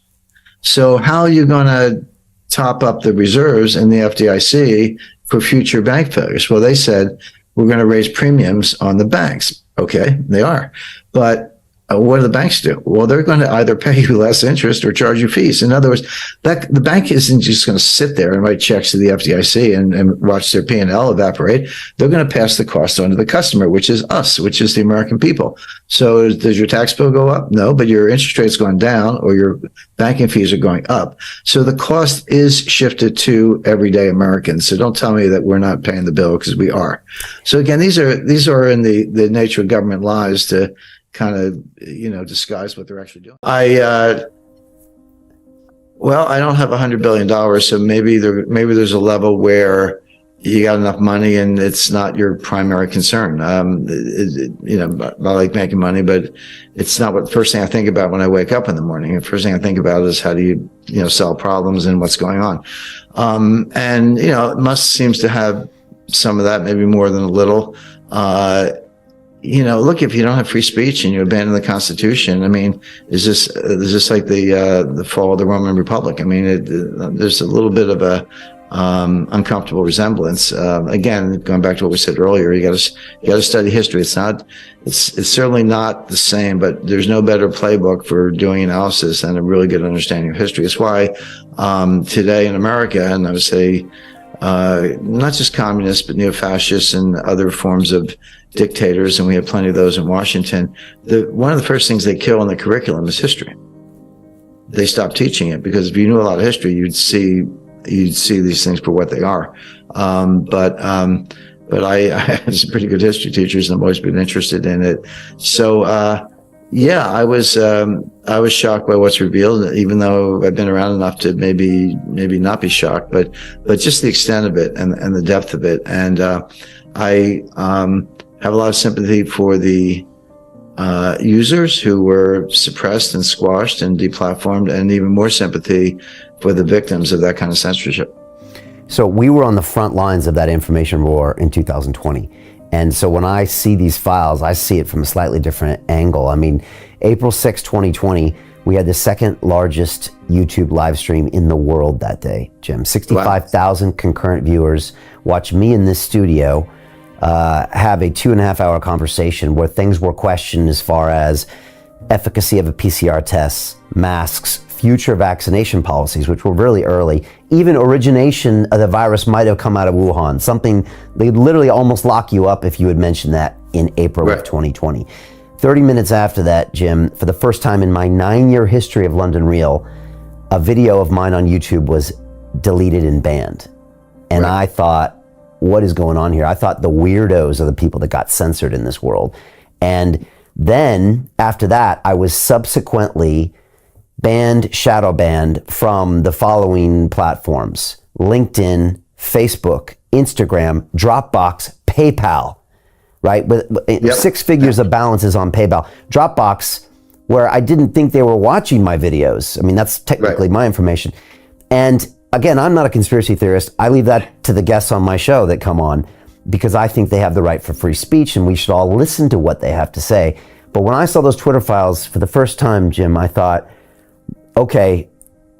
So how are you going to top up the reserves in the FDIC for future bank failures? Well, they said, we're going to raise premiums on the banks. Okay, they are. But what do the banks do? Well, they're going to either pay you less interest or charge you fees. In other words, the bank isn't just going to sit there and write checks to the FDIC and watch their P&L evaporate. They're going to pass the cost on to the customer, which is us, which is the American people. So does your tax bill go up? No, but your interest rate's going down or your banking fees are going up. So the cost is shifted to everyday Americans. So don't tell me that we're not paying the bill, because we are. So again, these are in the nature of government lies to kind of, disguise what they're actually doing. I don't have $100 billion, so maybe there's a level where you got enough money and it's not your primary concern. I like making money, but it's not what the first thing I think about when I wake up in the morning. The first thing I think about is how do you, solve problems and what's going on. It seems to have some of that, maybe more than a little. Look, if you don't have free speech and you abandon the Constitution, I mean, is this like the fall of the Roman Republic? I mean, there's a little bit of a uncomfortable resemblance. Again, going back to what we said earlier, you got to study history. It's certainly not the same, but there's no better playbook for doing analysis than a really good understanding of history. It's why today in America, and I would say not just communists, but neo-fascists and other forms of dictators, and we have plenty of those in Washington. One of the first things they kill in the curriculum is history. They stop teaching it, because if you knew a lot of history, you'd see these things for what they are. But I had some pretty good history teachers, and I've always been interested in it. So I was shocked by what's revealed, even though I've been around enough to maybe not be shocked, but just the extent of it and the depth of it. And I have a lot of sympathy for the users who were suppressed and squashed and deplatformed, and even more sympathy for the victims of that kind of censorship. So we were on the front lines of that information war in 2020. And so when I see these files, I see it from a slightly different angle. I mean, April 6, 2020, we had the second largest YouTube live stream in the world that day, Jim. 65,000 concurrent viewers watch me in this studio have a 2.5 hour conversation where things were questioned as far as efficacy of a PCR test, masks, future vaccination policies, which were really early. Even origination of the virus might have come out of Wuhan, something they'd literally almost lock you up if you had mentioned that in April of 2020. 30 minutes after that, Jim, for the first time in my 9-year history of London Real, a video of mine on YouTube was deleted and banned. And I thought, what is going on here? I thought the weirdos are the people that got censored in this world. And then after that, I was subsequently shadow banned from the following platforms: LinkedIn, Facebook, Instagram, Dropbox, PayPal, right? With 6 figures of balances on PayPal. Dropbox, where I didn't think they were watching my videos. I mean, that's technically my information. And again, I'm not a conspiracy theorist. I leave that to the guests on my show that come on, because I think they have the right for free speech and we should all listen to what they have to say. But when I saw those Twitter files for the first time, Jim, I thought, okay,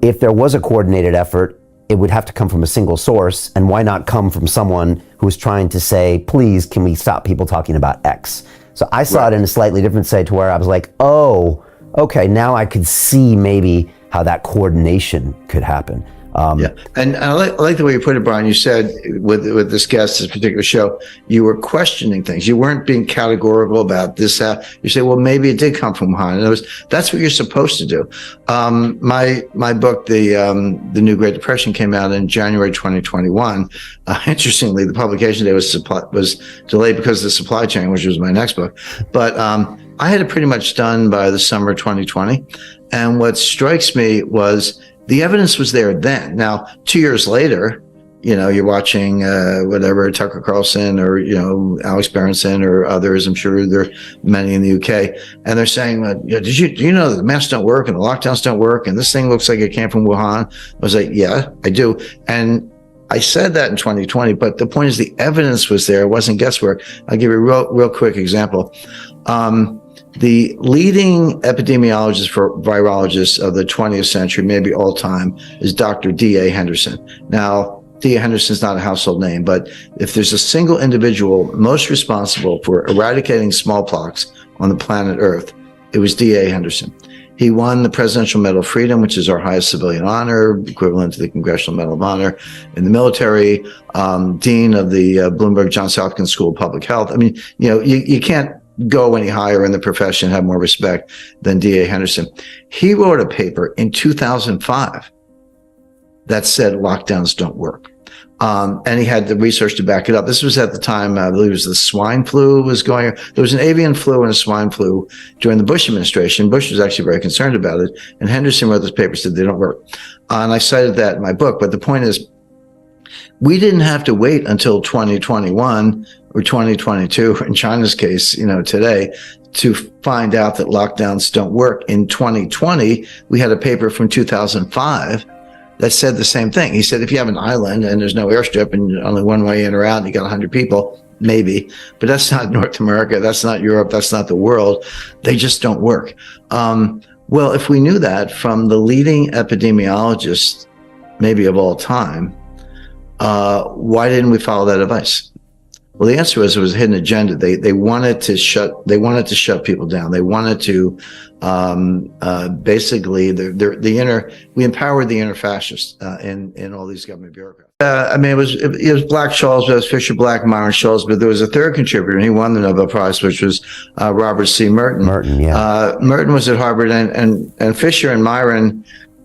if there was a coordinated effort, it would have to come from a single source, and why not come from someone who's trying to say, please, can we stop people talking about X? So I saw it in a slightly different way, to where I was like, oh, okay, now I could see maybe how that coordination could happen. And I like the way you put it, Brian. You said with this guest, this particular show, you were questioning things. You weren't being categorical about this. You say, well, maybe it did come from Wuhan. That's what you're supposed to do. My book, the New Great Depression, came out in January 2021. Interestingly, the publication date was delayed because of the supply chain, which was my next book. But I had it pretty much done by the summer 2020. And what strikes me was the evidence was there then. Now, 2 years later, you're watching whatever, Tucker Carlson or, Alex Berenson or others. I'm sure there are many in the UK. And they're saying, do you know that the masks don't work and the lockdowns don't work? And this thing looks like it came from Wuhan. I was like, yeah, I do. And I said that in 2020, but the point is the evidence was there. It wasn't guesswork. I'll give you a real quick example. The leading epidemiologist for virologists of the 20th century, maybe all time, is Dr. D.A. Henderson. Now, D.A. Henderson's not a household name, but if there's a single individual most responsible for eradicating smallpox on the planet Earth, It was D.A. Henderson. He won the Presidential Medal of Freedom, which is our highest civilian honor, equivalent to the Congressional Medal of Honor in the military, dean of the Bloomberg Johns Hopkins School of Public Health. I mean, you can't go any higher in the profession, have more respect than D.A. Henderson. He wrote a paper in 2005 that said lockdowns don't work. And he had the research to back it up. This was at the time, I believe it was the swine flu was going. There was an avian flu and a swine flu during the Bush administration. Bush was actually very concerned about it. And Henderson wrote this paper, said they don't work. And I cited that in my book. But the point is, we didn't have to wait until 2021 or 2022, in China's case, today, to find out that lockdowns don't work. In 2020, we had a paper from 2005 that said the same thing. He said, if you have an island and there's no airstrip and only one way in or out, and you got 100 people, maybe, but that's not North America, that's not Europe, that's not the world. They just don't work. Well, if we knew that from the leading epidemiologist, maybe of all time, why didn't we follow that advice? Well, the answer was it was a hidden agenda. They wanted to shut people down. They wanted to basically we empowered the inner fascists in all these government bureaucrats. It was Black Scholes, it was Fisher Black, Myron Scholes, but there was a third contributor, and he won the Nobel Prize, which was Robert C. Merton. Merton was at Harvard, and Fisher and Myron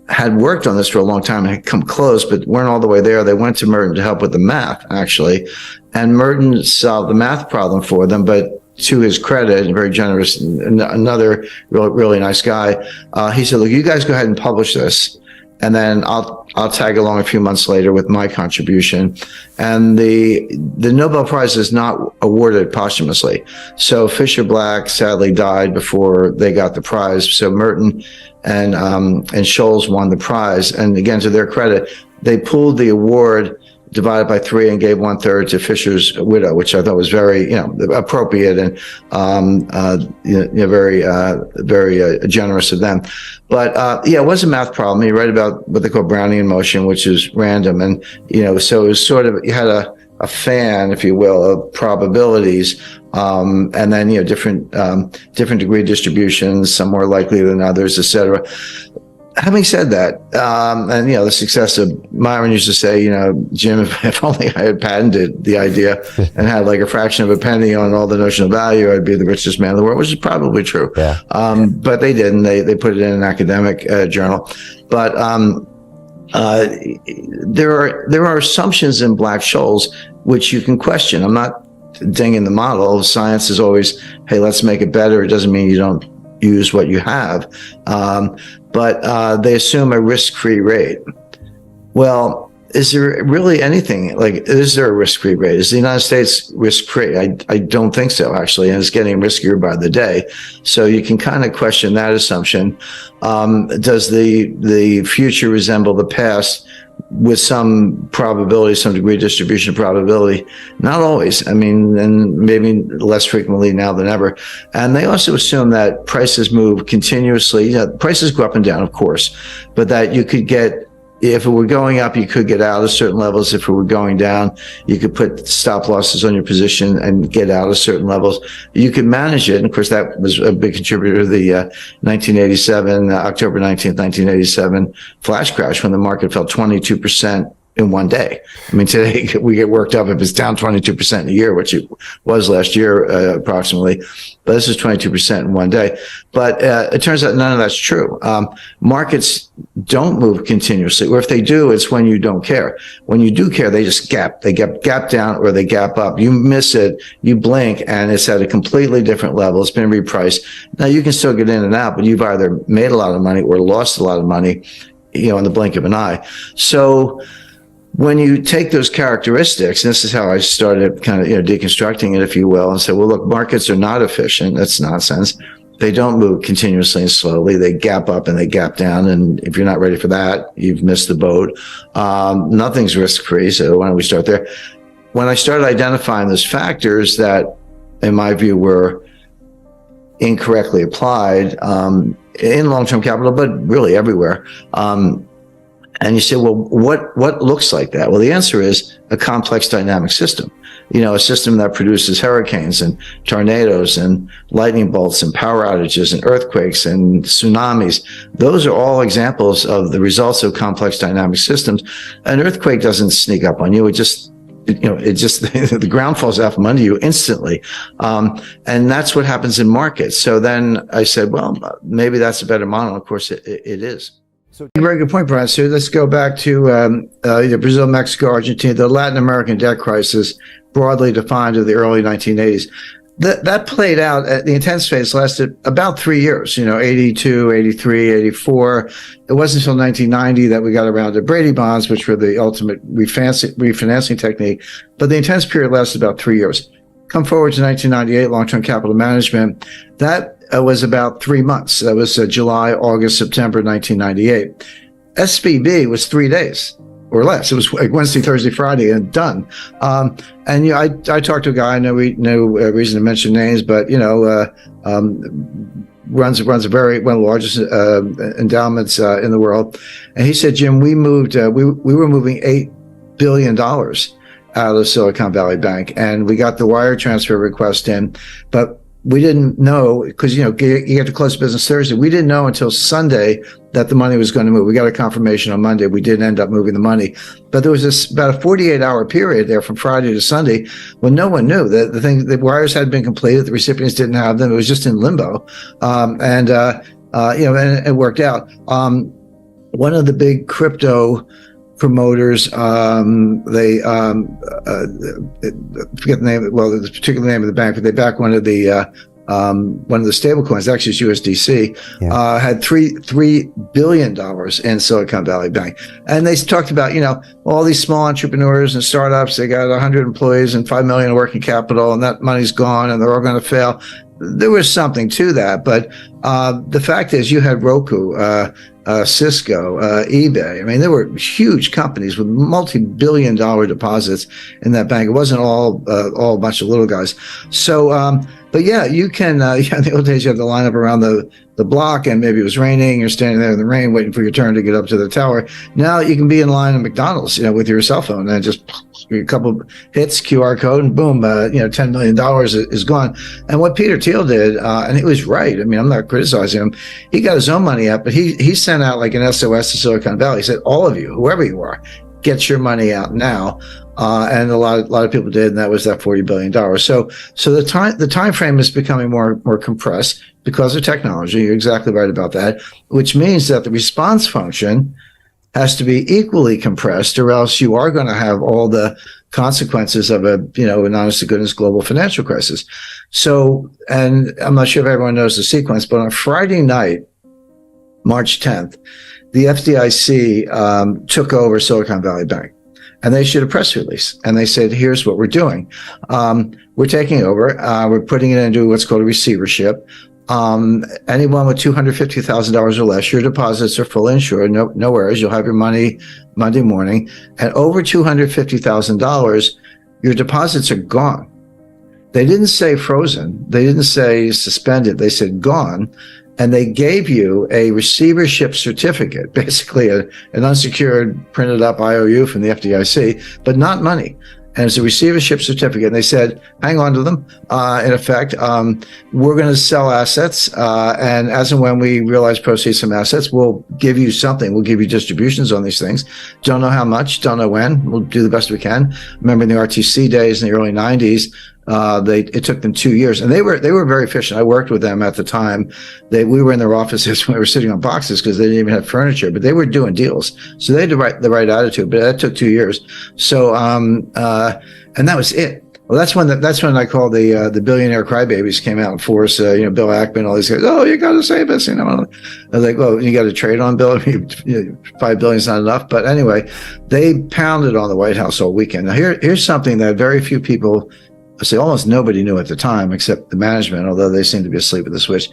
had worked on this for a long time and had come close, but weren't all the way there. They went to Merton to help with the math, actually. And Merton solved the math problem for them, but to his credit, very generous, another really nice guy, he said, look, you guys go ahead and publish this, and then I'll tag along a few months later with my contribution. And the Nobel Prize is not awarded posthumously. So Fisher Black sadly died before they got the prize. So Merton and Scholes won the prize. And again, to their credit, they pooled the award, divided by 3, and gave 1/3 to Fisher's widow, which I thought was very, appropriate and very generous of them. But it was a math problem. You write about what they call Brownian motion, which is random, and so it was sort of, you had a fan, if you will, of probabilities, and then different degree distributions, some more likely than others, etc. Having said that, and the success of Myron used to say, Jim, if only I had patented the idea and had like a fraction of a penny on all the notional value, I'd be the richest man in the world, which is probably true. Yeah. But they didn't. They put it in an academic journal. But there are assumptions in Black Scholes which you can question. I'm not dinging the model. Science is always, hey, let's make it better. It doesn't mean you don't use what you have. But they assume a risk-free rate. Well, is there really anything, is there a risk-free rate? Is the United States risk-free? I don't think so, actually, and it's getting riskier by the day. So you can kind of question that assumption. Does the future resemble the past with some probability, some degree of distribution of probability? Not always. And maybe less frequently now than ever. And they also assume that prices move continuously. Prices go up and down, of course, but that you could get, if it were going up, you could get out of certain levels. If it were going down, you could put stop losses on your position and get out of certain levels. You could manage it. And of course, that was a big contributor to the 1987, October 19th, 1987 flash crash, when the market fell 22% in one day. Today we get worked up if it's down 22% in a year, which it was last year, approximately. But this is 22% in one day. But it turns out none of that's true. Markets don't move continuously, or if they do, it's when you don't care. When you do care, they just gap. They gap down or they gap up. You miss it, you blink, and it's at a completely different level. It's been repriced. Now you can still get in and out, but you've either made a lot of money or lost a lot of money, in the blink of an eye. So when you take those characteristics, and this is how I started kind of, deconstructing it, if you will, and say, well, look, markets are not efficient. That's nonsense. They don't move continuously and slowly. They gap up and they gap down. And if you're not ready for that, you've missed the boat. Nothing's risk-free. So why don't we start there? When I started identifying those factors that, in my view, were incorrectly applied in long-term capital, but really everywhere, And you say, well, what looks like that? Well, the answer is a complex dynamic system. A system that produces hurricanes and tornadoes and lightning bolts and power outages and earthquakes and tsunamis. Those are all examples of the results of complex dynamic systems. An earthquake doesn't sneak up on you. It just the ground falls out from under you instantly. And that's what happens in markets. So then I said, well, maybe that's a better model. Of course, it is. So, very good point, Brian. So let's go back to Brazil, Mexico, Argentina, the Latin American debt crisis, broadly defined in the early 1980s. That played out, the intense phase lasted about 3 years, 82, 83, 84. It wasn't until 1990 that we got around to Brady bonds, which were the ultimate refinancing technique. But the intense period lasted about 3 years. Come forward to 1998, long-term capital management. That was about 3 months. That was July, August, September 1998. SVB was 3 days or less. It was like Wednesday, Thursday, Friday, and done. And I talked to a guy. I know no reason to mention names, but runs one of the largest endowments in the world. And he said, Jim, we moved. We were moving $8 billion out of Silicon Valley Bank, and we got the wire transfer request in, but we didn't know, because you have to close business Thursday. We didn't know until Sunday that the money was going to move. We got a confirmation on Monday. We didn't end up moving the money, but there was about a 48-hour period there from Friday to Sunday when no one knew that the wires had been completed. The recipients didn't have them. It was just in limbo, and it worked out. One of the big crypto promoters, they forget the name. Well, the particular name of the bank, but they backed one of the stable coins. Actually, it's USDC. Yeah. Had $3 billion in Silicon Valley Bank, and they talked about all these small entrepreneurs and startups. They got 100 employees and $5 million in working capital, and that money's gone, and they're all going to fail. There was something to that, but the fact is, you had Roku, Cisco, eBay. I mean, there were huge companies with multi-billion-dollar deposits in that bank. It wasn't all a bunch of little guys. So, but yeah, you can. In the old days, you had to line up around the block, and maybe it was raining. You're standing there in the rain, waiting for your turn to get up to the tower. Now you can be in line at McDonald's, with your cell phone, and just a couple hits, QR code, and boom, $10 million is gone. And what Peter Thiel did, and he was right. I mean, I'm not criticizing him. He got his own money out, but he sent out like an SOS to Silicon Valley. He said, all of you, whoever you are, get your money out now. And a lot of people did, and that was that $40 billion. So the time frame is becoming more compressed because of technology. You're exactly right about that, which means that the response function has to be equally compressed, or else you are going to have all the consequences of an honest to goodness global financial crisis. So, and I'm not sure if everyone knows the sequence, but on Friday night, March 10th, the FDIC took over Silicon Valley Bank. And they issued a press release, and they said, here's what we're doing. We're taking over. We're putting it into what's called a receivership. Anyone with $250,000 or less, your deposits are fully insured. No worries. You'll have your money Monday morning. And over $250,000, your deposits are gone. They didn't say frozen. They didn't say suspended. They said gone. And they gave you a receivership certificate, basically an unsecured printed up IOU from the FDIC, but not money. And it's a receivership certificate. And they said, hang on to them. In effect, we're going to sell assets. And as and when we realize proceeds from assets, we'll give you something. We'll give you distributions on these things. Don't know how much, don't know when. We'll do the best we can. Remember in the RTC days in the early 90s, it took them 2 years, and they were very efficient. I worked with them at the time. We were in their offices when we were sitting on boxes because they didn't even have furniture, but they were doing deals. So they had the right attitude, but that took 2 years. So, and that was it. Well, that's when I call the billionaire crybabies came out in force. Bill Ackman, all these guys. Oh, you got to save us. I was like, well, you got to trade on Bill. $5 billion is not enough. But anyway, they pounded on the White House all weekend. Now here's something that very few people. So almost nobody knew at the time except the management, although they seemed to be asleep at the switch.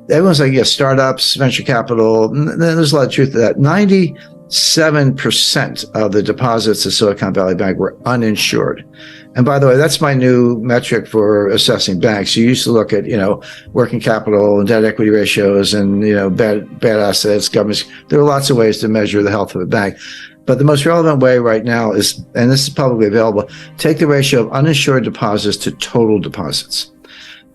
Everyone's like, yeah, startups, venture capital. There's a lot of truth to that. 97% of the deposits of Silicon Valley Bank were uninsured. And by the way, that's my new metric for assessing banks. You used to look at, working capital and debt equity ratios and, bad assets, governments. There are lots of ways to measure the health of a bank. But the most relevant way right now is, and this is publicly available, take the ratio of uninsured deposits to total deposits.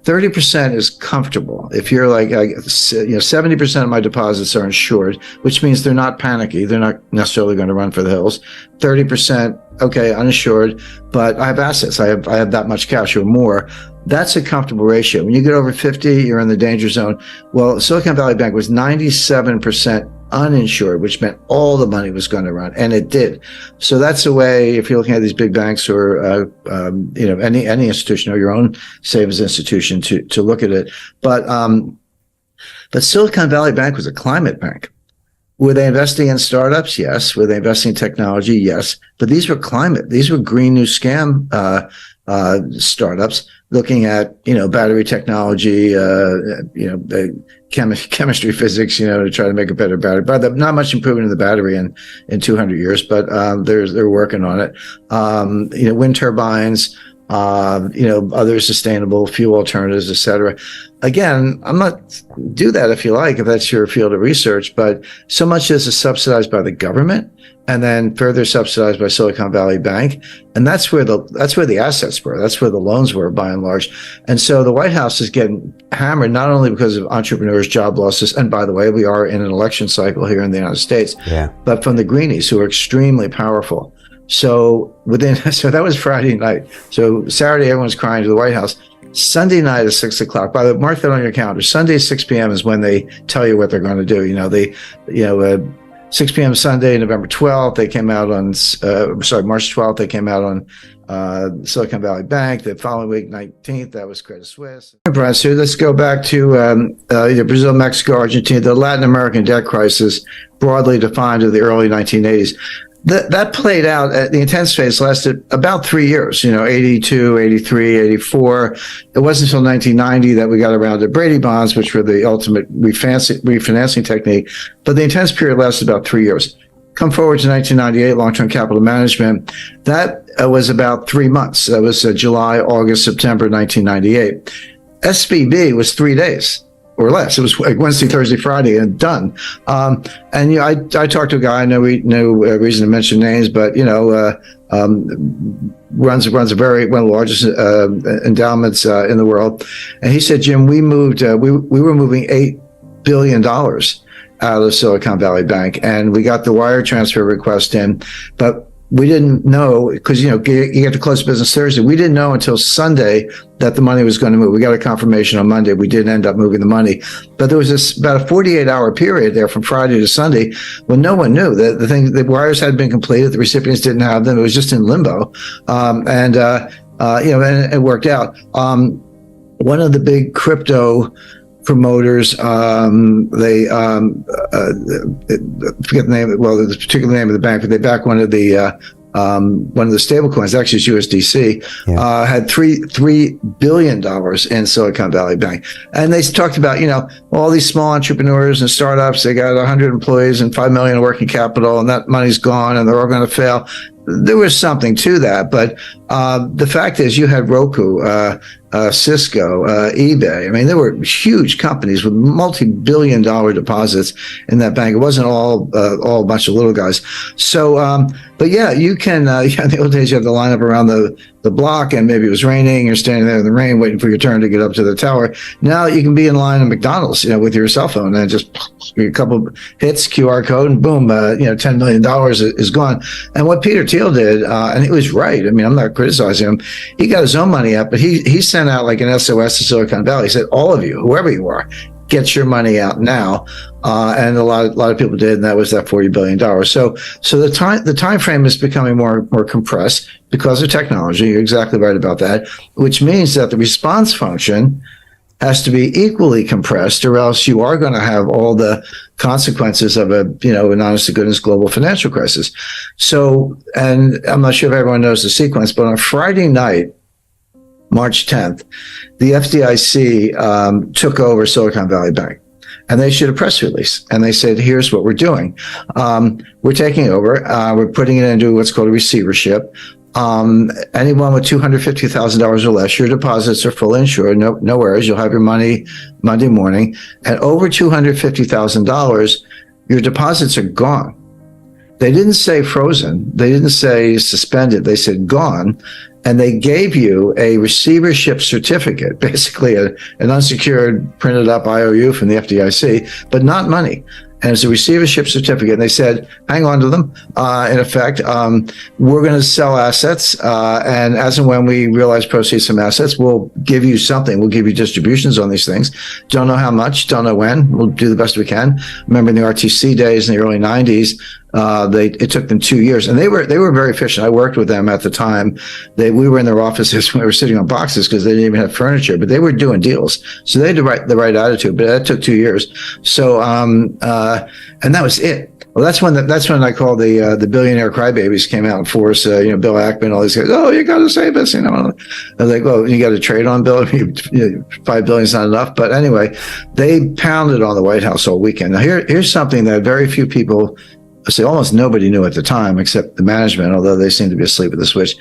30% is comfortable. If you're like, 70% of my deposits are insured, which means they're not panicky. They're not necessarily going to run for the hills. 30%, okay, uninsured, but I have assets. I have that much cash or more. That's a comfortable ratio. When you get over 50, you're in the danger zone. Well, Silicon Valley Bank was 97% uninsured, which meant all the money was going to run, and it did. So that's a way, if you're looking at these big banks or any institution or your own savings institution, to look at it. But Silicon Valley Bank was a climate bank. Were they investing in startups? Yes. Were they investing in technology? Yes. But these were climate. These were green new scam startups looking at battery technology, chemistry, physics, to try to make a better battery. But not much improvement in the battery in 200 years, but they're working on it. Wind turbines, other sustainable fuel alternatives, et cetera. Again, I'm not do that if you like, if that's your field of research, but so much of this is subsidized by the government and then further subsidized by Silicon Valley Bank. And that's where the assets were. That's where the loans were, by and large. And so the White House is getting hammered, not only because of entrepreneurs, job losses, and by the way, we are in an election cycle here in the United States, but from the greenies, who are extremely powerful. So that was Friday night. So Saturday, everyone's crying to the White House. Sunday night at 6 o'clock. By the way, mark that on your calendar. Sunday, 6 p.m. is when they tell you what they're going to do. 6 p.m. Sunday, November 12th, they came out on, March 12th, they came out on Silicon Valley Bank. The following week, 19th, that was Credit Suisse. So let's go back to Brazil, Mexico, Argentina, the Latin American debt crisis, broadly defined in the early 1980s. That played out, the intense phase lasted about 3 years, 82, 83, 84. It wasn't until 1990 that we got around to Brady bonds, which were the ultimate refinancing technique. But the intense period lasted about 3 years. Come forward to 1998, long-term capital management. That was about 3 months. That was July, August, September 1998. SVB was 3 days. Or less. It was like Wednesday, Thursday, Friday, and done. I talked to a guy. I know no reason to mention names, but runs one of the largest endowments in the world. And he said, Jim, we moved. We were moving $8 billion out of Silicon Valley Bank, and we got the wire transfer request in, but we didn't know, because you have to close business Thursday. We didn't know until Sunday that the money was going to move. We got a confirmation on Monday. We didn't end up moving the money, but there was about a 48-hour period there from Friday to Sunday when no one knew. The wires hadn't been completed. The recipients didn't have them. It was just in limbo, and it worked out. One of the big crypto promoters, they forget the name. Well, the particular name of the bank, but they back one of the stable coins. Actually, it's USDC. Had $3 billion in Silicon Valley Bank, and they talked about all these small entrepreneurs and startups. They got 100 employees and $5 million in working capital, and that money's gone, and they're all going to fail. There was something to that, but the fact is, you had Roku, Cisco, eBay. I mean, there were huge companies with multi-billion-dollar deposits in that bank. It wasn't all a bunch of little guys. So, but yeah, you can. In the old days, you had to line up around the block, and maybe it was raining. You're standing there in the rain, waiting for your turn to get up to the tower. Now you can be in line at McDonald's, with your cell phone, and just a couple hits, QR code, and boom, $10 million is gone. And what Peter Thiel did, and he was right. I mean, I'm not criticizing him. He got his own money up, but he sent out like an SOS to Silicon Valley. He said, all of you, whoever you are, get your money out now. And a lot of people did, and that was that $40 billion. So the time frame is becoming more compressed because of technology. You're exactly right about that, which means that the response function has to be equally compressed, or else you are going to have all the consequences of an honest to goodness global financial crisis. So, and I'm not sure if everyone knows the sequence, but on Friday night, March 10th, the FDIC took over Silicon Valley Bank, and they issued a press release, and they said, here's what we're doing. We're taking over. We're putting it into what's called a receivership. Anyone with $250,000 or less, your deposits are fully insured. No worries. You'll have your money Monday morning. And over $250,000, your deposits are gone. They didn't say frozen. They didn't say suspended. They said gone. And they gave you a receivership certificate, basically an unsecured printed up IOU from the FDIC, but not money. And it's a receivership certificate. And they said, hang on to them. In effect, we're going to sell assets. And as and when we realize proceeds from assets, we'll give you something. We'll give you distributions on these things. Don't know how much, don't know when. We'll do the best we can. Remember in the RTC days in the early 90s, it took them 2 years, and they were very efficient. I worked with them at the time. We were in their offices when we were sitting on boxes because they didn't even have furniture, but they were doing deals. So they had the right attitude, but that took 2 years. So, and that was it. Well, that's when I call the billionaire crybabies came out and forced, Bill Ackman, all these guys. Oh, you got to save us, I was like, well, you got to trade on Bill. $5 billion is not enough. But anyway, they pounded on the White House all weekend. Now here's something that very few people. So almost nobody knew at the time except the management, although they seemed to be asleep at the switch.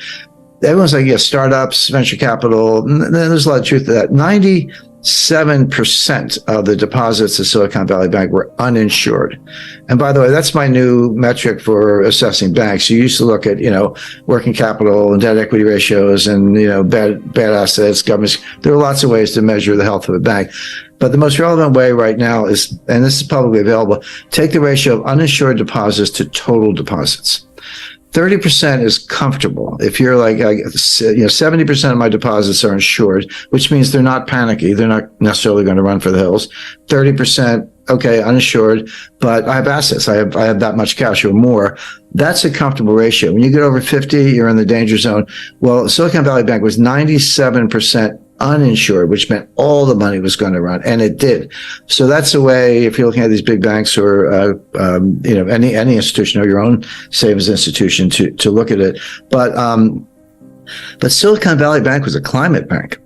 Everyone's like, yeah, startups, venture capital. And there's a lot of truth to that. 97% of the deposits of Silicon Valley Bank were uninsured. And by the way, that's my new metric for assessing banks. You used to look at, working capital and debt equity ratios and, bad assets, governments. There are lots of ways to measure the health of a bank. But the most relevant way right now is, and this is publicly available, take the ratio of uninsured deposits to total deposits. 30% is comfortable. If you're like, 70% of my deposits are insured, which means they're not panicky. They're not necessarily going to run for the hills. 30%, okay, uninsured, but I have assets. I have that much cash or more. That's a comfortable ratio. When you get over 50, you're in the danger zone. Well, Silicon Valley Bank was 97% uninsured, which meant all the money was going to run, and it did. So that's the way, if you're looking at these big banks or any institution or your own savings institution to look at it. But Silicon Valley Bank was a climate bank.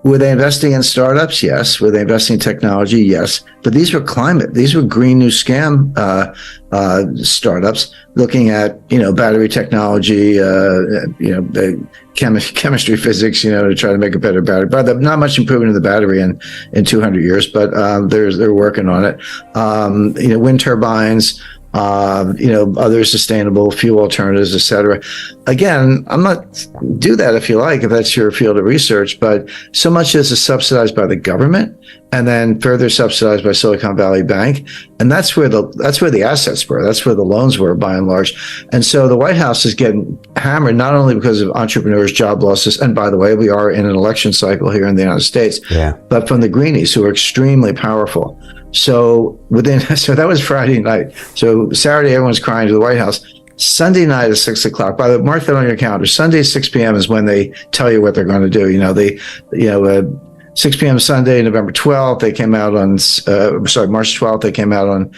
Were they investing in startups? Yes. Were they investing in technology? Yes. But these were climate. These were green new scam startups looking at battery technology, chemistry, physics, to try to make a better battery. But not much improvement in the battery in 200 years. But they're working on it. Wind turbines. Other sustainable fuel alternatives, et cetera. Again, I'm not do that if you like, if that's your field of research, but so much is subsidized by the government and then further subsidized by Silicon Valley Bank. And that's where the assets were. That's where the loans were by and large. And so the White House is getting hammered, not only because of entrepreneurs, job losses. And by the way, we are in an election cycle here in the United States, but from the greenies who are extremely powerful. So that was Friday night. So Saturday, everyone's crying to the White House. Sunday night at 6 o'clock. By the way, mark that on your calendar. Sunday, 6 p.m. is when they tell you what they're going to do. 6 p.m. Sunday, November 12th, they came out on, March 12th, they came out on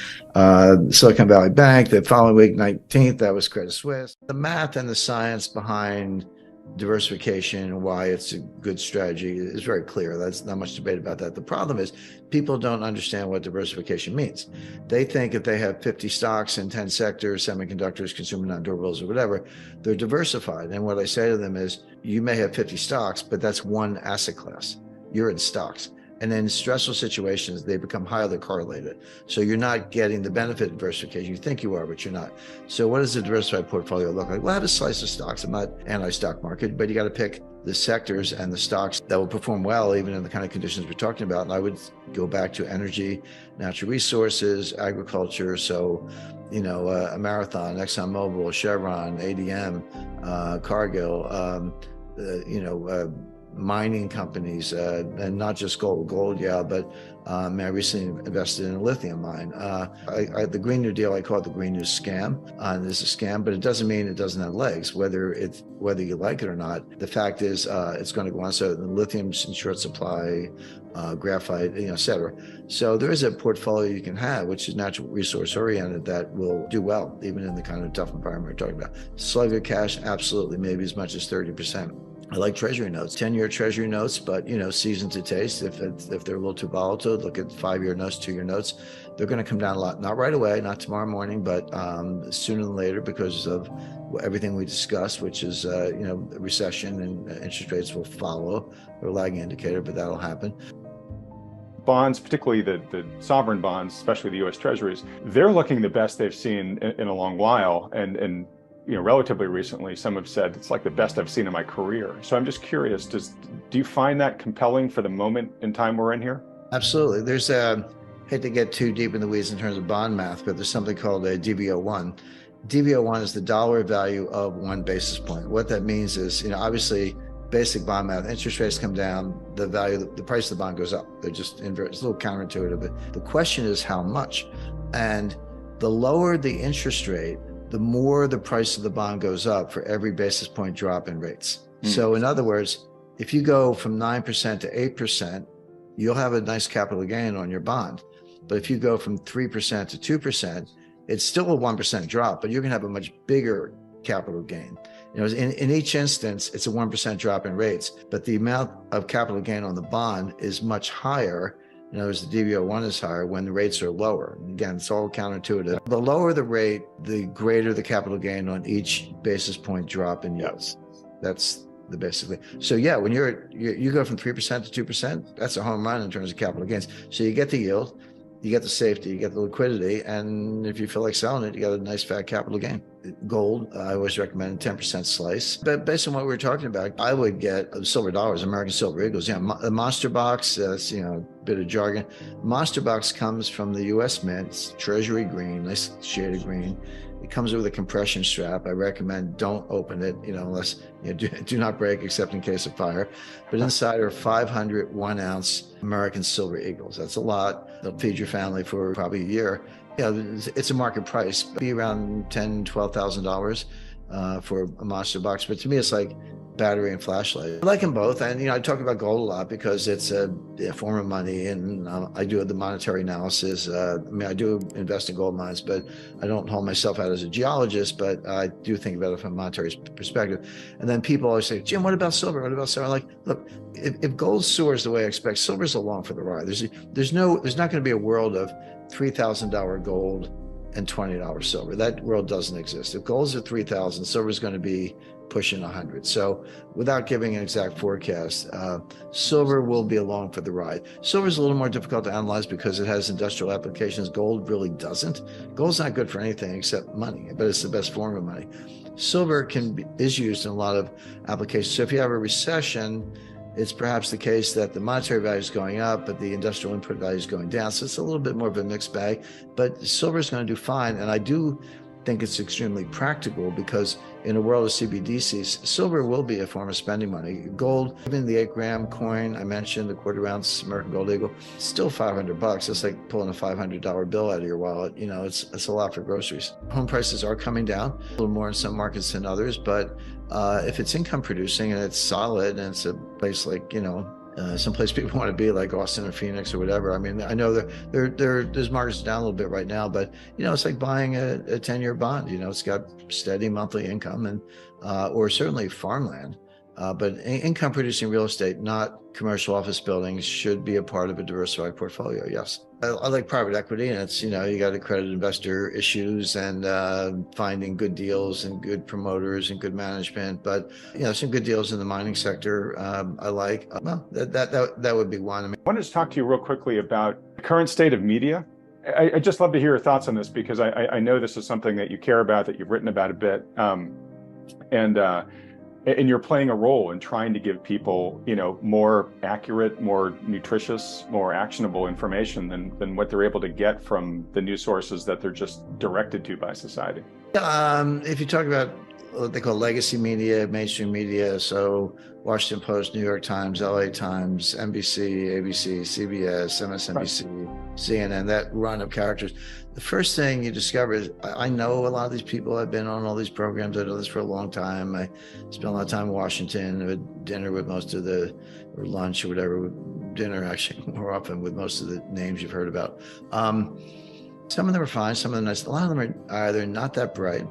Silicon Valley Bank. The following week, 19th, that was Credit Suisse. The math and the science behind diversification and why it's a good strategy is very clear. That's not much debate about that. The problem is people don't understand what diversification means. They think if they have 50 stocks in 10 sectors, semiconductors, consumer non-durables, or whatever, they're diversified. And what I say to them is, you may have 50 stocks, but that's one asset class. You're in stocks. And in stressful situations, they become highly correlated. So you're not getting the benefit of diversification. You think you are, but you're not. So what does a diversified portfolio look like? Well, I have a slice of stocks. I'm not anti-stock market, but you got to pick the sectors and the stocks that will perform well, even in the kind of conditions we're talking about. And I would go back to energy, natural resources, agriculture. So, a Marathon, ExxonMobil, Chevron, ADM, Cargill, mining companies, and not just gold, but I recently invested in a lithium mine. The Green New Deal, I call it the Green New Scam. It's a scam, but it doesn't mean it doesn't have legs, whether you like it or not. The fact is, it's going to go on. So the lithium's in short supply, graphite, et cetera. So there is a portfolio you can have, which is natural resource oriented, that will do well, even in the kind of tough environment we're talking about. Slug of cash, absolutely, maybe as much as 30%. I like Treasury notes, 10-year Treasury notes, but seasoned to taste. If they're a little too volatile, look at 5-year notes, 2-year notes. They're going to come down a lot, not right away, not tomorrow morning, but sooner than later because of everything we discussed, which is recession and interest rates will follow. They're a lagging indicator, but that'll happen. Bonds, particularly the sovereign bonds, especially the U.S. Treasuries, they're looking the best they've seen in a long while, and relatively recently, some have said it's like the best I've seen in my career. So I'm just curious, do you find that compelling for the moment in time we're in here? Absolutely. There's hate to get too deep in the weeds in terms of bond math, but there's something called a DV01. DV01 is the dollar value of 1 basis point. What that means is, obviously, basic bond math, interest rates come down, the price of the bond goes up. They're just inverted. It's a little counterintuitive, but the question is how much. And the lower the interest rate, the more the price of the bond goes up for every basis point drop in rates. So in other words, if you go from 9% to 8%, you'll have a nice capital gain on your bond. But if you go from 3% to 2%, it's still a 1% drop, but you're going to have a much bigger capital gain. In each instance, it's a 1% drop in rates, but the amount of capital gain on the bond is much higher. In other words, the DV01 is higher when the rates are lower. Again, it's all counterintuitive. The lower the rate, the greater the capital gain on each basis point drop in yields. That's the basically. So yeah, when you go from 3% to 2%, that's a home run in terms of capital gains. So you get the yield, you get the safety, you get the liquidity, and if you feel like selling it, you got a nice fat capital gain. Gold, I always recommend 10% slice. But based on what we were talking about, I would get silver dollars, American Silver Eagles. The Monster Box, that's a bit of jargon. Monster Box comes from the U.S. Mint. It's Treasury green, nice shade of green. It comes with a compression strap. I recommend don't open it, unless do not break except in case of fire. But inside are 500 1-ounce American Silver Eagles. That's a lot. They'll feed your family for probably a year. It's a market price, be around $10,000, $12,000 for a Monster Box. But to me, it's like battery and flashlight. I like them both. And, I talk about gold a lot because it's a form of money, and I do the monetary analysis. I do invest in gold mines, but I don't hold myself out as a geologist, but I do think about it from a monetary perspective. And then people always say, Jim, what about silver? What about silver? I'm like, look, if gold soars the way I expect, silver's along for the ride. There's not going to be a world of $3,000 gold and $20 silver. That world doesn't exist. If gold's at 3,000, silver's going to be pushing 100. So without giving an exact forecast, silver will be along for the ride. Silver is a little more difficult to analyze because it has industrial applications. Gold really doesn't. Gold's not good for anything except money, but it's the best form of money. Silver is used in a lot of applications. So if you have a recession, it's perhaps the case that the monetary value is going up, but the industrial input value is going down. So it's a little bit more of a mixed bag, but silver is going to do fine. And I do think it's extremely practical because in a world of CBDCs, silver will be a form of spending money. Gold, even the 8-gram coin I mentioned, the 1/4 ounce American Gold Eagle, still $500. It's like pulling a $500 bill out of your wallet. It's a lot for groceries. Home prices are coming down a little more in some markets than others, but if it's income producing and it's solid and it's a place like, someplace people want to be, like Austin or Phoenix or whatever. I know there's markets down a little bit right now, but it's like buying a 10-year bond. It's got steady monthly income and or certainly farmland. But income producing real estate, not commercial office buildings, should be a part of a diversified portfolio. Yes. I like private equity, and it's, you got accredited investor issues and finding good deals and good promoters and good management. But, some good deals in the mining sector I like. Well, that would be one. I wanted to talk to you real quickly about the current state of media. I'd just love to hear your thoughts on this because I know this is something that you care about, that you've written about a bit. And you're playing a role in trying to give people, more accurate, more nutritious, more actionable information than what they're able to get from the news sources that they're just directed to by society. If you talk about what they call legacy media, mainstream media, so Washington Post, New York Times, LA Times, NBC, ABC, CBS, MSNBC, CNN, that run of characters, the first thing you discover is, I know a lot of these people. I've been on all these programs. I know this for a long time. I spent a lot of time in Washington, had dinner with most of or lunch or whatever, dinner actually more often with most of the names you've heard about. Some of them are fine, some of them nice. A lot of them are either not that bright,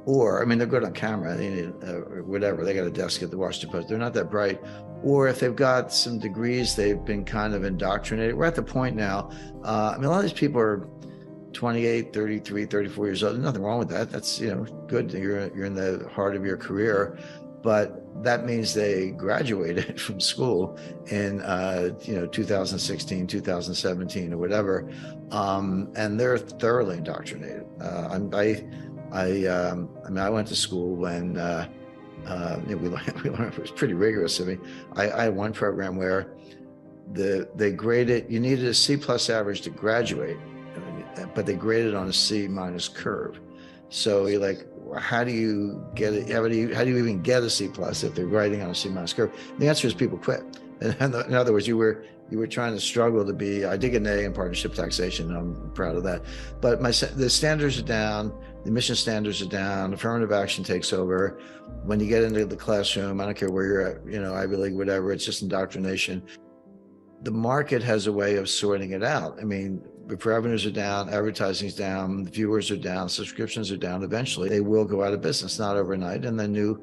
or, I mean, they're good on camera, or whatever. They got a desk at the Washington Post. They're not that bright. Or if they've got some degrees, they've been kind of indoctrinated. We're at the point now. I mean, a lot of these people are 28, 33, 34 years old. There's nothing wrong with that. That's, good. You're in the heart of your career. But that means they graduated from school in 2016, 2017, or whatever, and they're thoroughly indoctrinated. I went to school when we learned it was pretty rigorous. I mean, I had one program where they graded. You needed a C+ average to graduate, but they graded on a C- curve. So you're like, how do you get it? How do you even get a C+ if they're grading on a C- curve? The answer is people quit. In other words, you were trying to struggle to be. I did get an A in partnership taxation. I'm proud of that. But the standards are down. The emission standards are down. Affirmative action takes over. When you get into the classroom, I don't care where you're at, Ivy League, whatever. It's just indoctrination. The market has a way of sorting it out. I mean, if revenues are down, advertising's down, viewers are down, subscriptions are down, eventually they will go out of business, not overnight, and then new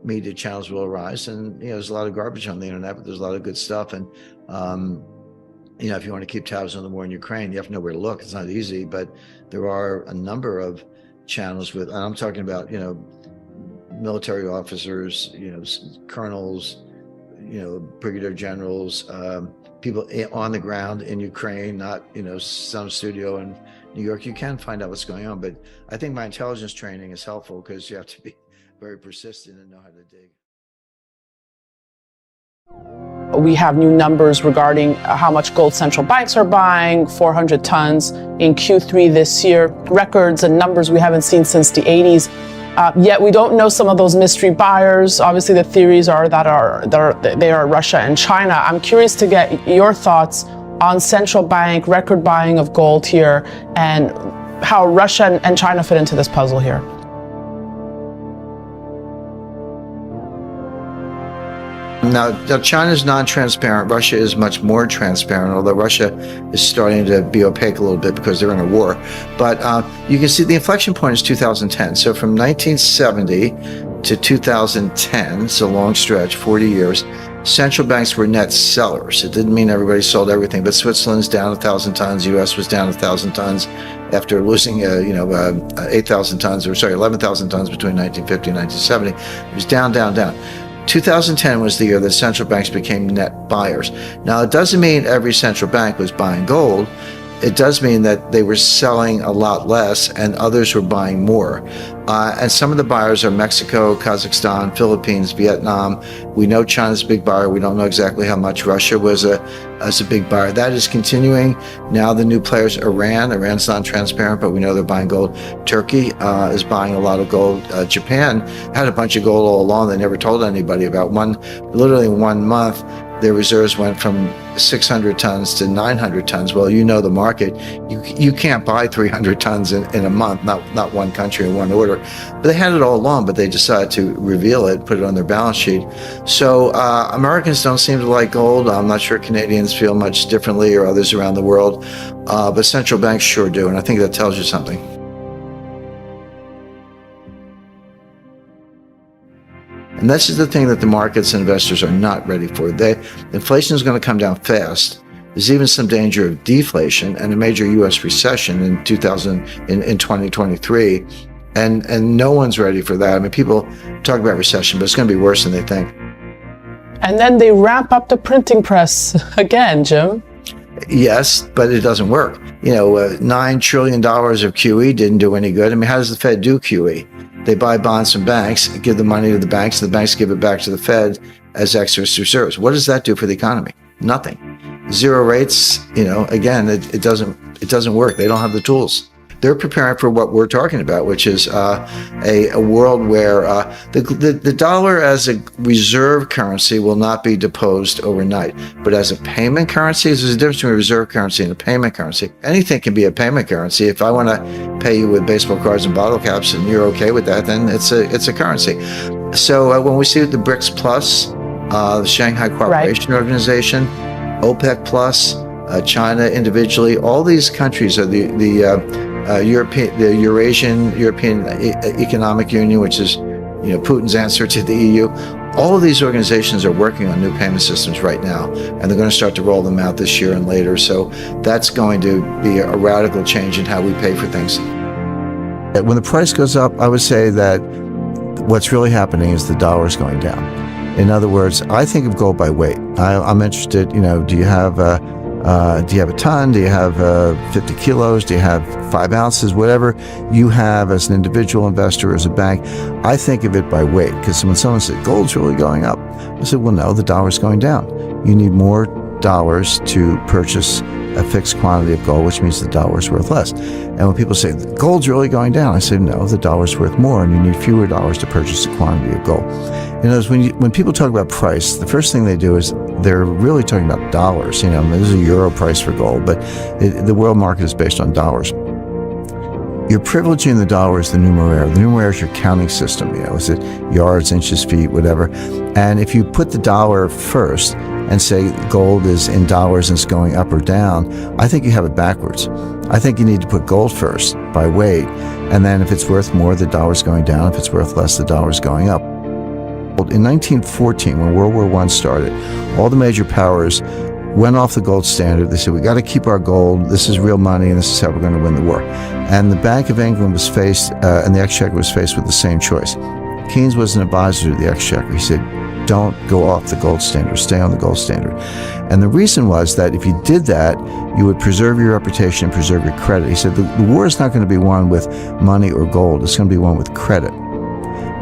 media channels will arise. And there's a lot of garbage on the internet, but there's a lot of good stuff. And if you want to keep tabs on the war in Ukraine, you have to know where to look. It's not easy, but there are a number of channels with, and I'm talking about military officers, colonels, brigadier generals, people on the ground in Ukraine, not some studio in New York. You can find out what's going on, but I think my intelligence training is helpful because you have to be very persistent and know how to dig. We have new numbers regarding how much gold central banks are buying, 400 tons in Q3 this year, records and numbers we haven't seen since the 80s. Yet we don't know some of those mystery buyers. Obviously, the theories are they are Russia and China. I'm curious to get your thoughts on central bank record buying of gold here and how Russia and China fit into this puzzle here. Now, China's non-transparent. Russia is much more transparent, although Russia is starting to be opaque a little bit because they're in a war. But you can see the inflection point is 2010. So from 1970 to 2010, it's a long stretch, 40 years, central banks were net sellers. It didn't mean everybody sold everything, but Switzerland's down 1,000 tons, U.S. was down 1,000 tons after losing 11,000 tons between 1950 and 1970. It was down, down, down. 2010 was the year that central banks became net buyers. Now, it doesn't mean every central bank was buying gold. It does mean that they were selling a lot less and others were buying more. And some of the buyers are Mexico, Kazakhstan, Philippines, Vietnam. We know China's a big buyer. We don't know exactly how much. Russia was a big buyer. That is continuing. Now the new players, Iran's non-transparent, but we know they're buying gold. Turkey is buying a lot of gold. Japan had a bunch of gold all along. They never told anybody about. Literally in 1 month, their reserves went from 600 tons to 900 tons. Well, the market. You can't buy 300 tons in a month, not one country in one order. But they had it all along, but they decided to reveal it, put it on their balance sheet. So Americans don't seem to like gold. I'm not sure Canadians feel much differently or others around the world, but central banks sure do, and I think that tells you something. And this is the thing that the markets and investors are not ready for. Inflation is going to come down fast. There's even some danger of deflation and a major U.S. recession in 2023. And no one's ready for that. I mean, people talk about recession, but it's going to be worse than they think. And then they ramp up the printing press again, Jim. Yes, but it doesn't work. $9 trillion of QE didn't do any good. I mean, how does the Fed do QE? They buy bonds from banks, give the money to the banks, and the banks give it back to the Fed as excess reserves. What does that do for the economy? Nothing. Zero rates, again, it doesn't work. They don't have the tools. They're preparing for what we're talking about, which is a world where the dollar as a reserve currency will not be deposed overnight. But as a payment currency, there's a difference between a reserve currency and a payment currency. Anything can be a payment currency. If I want to pay you with baseball cards and bottle caps and you're okay with that, then it's a currency. So when we see the BRICS Plus, the Shanghai Cooperation Organization, OPEC Plus, China individually, all these countries are the the European Economic Union, which is Putin's answer to the EU. All of these organizations are working on new payment systems right now, and they're going to start to roll them out this year and later. So that's going to be a radical change in how we pay for things. When the price goes up, I would say that what's really happening is the dollar is going down. In other words, I think of gold by weight. I'm interested, do you have a ton? Do you have 50 kilos? Do you have 5 ounces? Whatever you have as an individual investor, as a bank, I think of it by weight. Because when someone said gold's really going up, I said, well, no, the dollar's going down. You need more dollars to purchase a fixed quantity of gold, which means the dollar is worth less. And when people say gold's really going down, I say, no, the dollar's worth more, and you need fewer dollars to purchase a quantity of gold. In other words, when people talk about price, the first thing they do is they're really talking about dollars. There's a euro price for gold, but the world market is based on dollars. You're privileging the dollar as the numeraire. The numeraire is your counting system. Is it yards, inches, feet, whatever? And if you put the dollar first and say gold is in dollars and it's going up or down, I think you have it backwards. I think you need to put gold first by weight, and then if it's worth more, the dollar's going down. If it's worth less, the dollar's going up. In 1914, when World War I started, all the major powers went off the gold standard. They said, we got to keep our gold. This is real money, and this is how we're going to win the war. And the Bank of England was faced, and the Exchequer was faced with the same choice. Keynes was an advisor to the Exchequer. He said, don't go off the gold standard, stay on the gold standard. And the reason was that if you did that, you would preserve your reputation and preserve your credit. He said, the war is not going to be won with money or gold. It's going to be won with credit.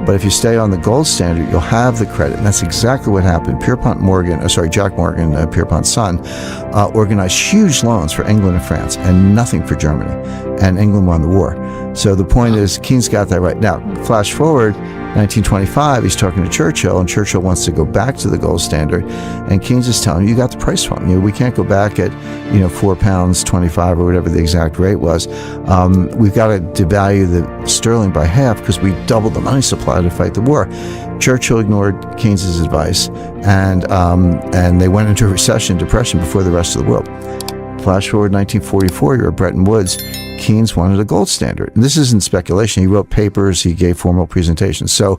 But if you stay on the gold standard, you'll have the credit. And that's exactly what happened. Jack Morgan, Pierpont's son, organized huge loans for England and France and nothing for Germany. And England won the war. So the point is, Keynes got that right. Now, flash forward, 1925, he's talking to Churchill, and Churchill wants to go back to the gold standard. And Keynes is telling him, you got the price wrong. We can't go back at, £4.25 or whatever the exact rate was. We've got to devalue the sterling by half because we doubled the money supply to fight the war. Churchill ignored Keynes's advice, and they went into a recession, depression before the rest of the world. Flash forward 1944, you're at Bretton Woods. Keynes wanted a gold standard. And this isn't speculation. He wrote papers. He gave formal presentations. So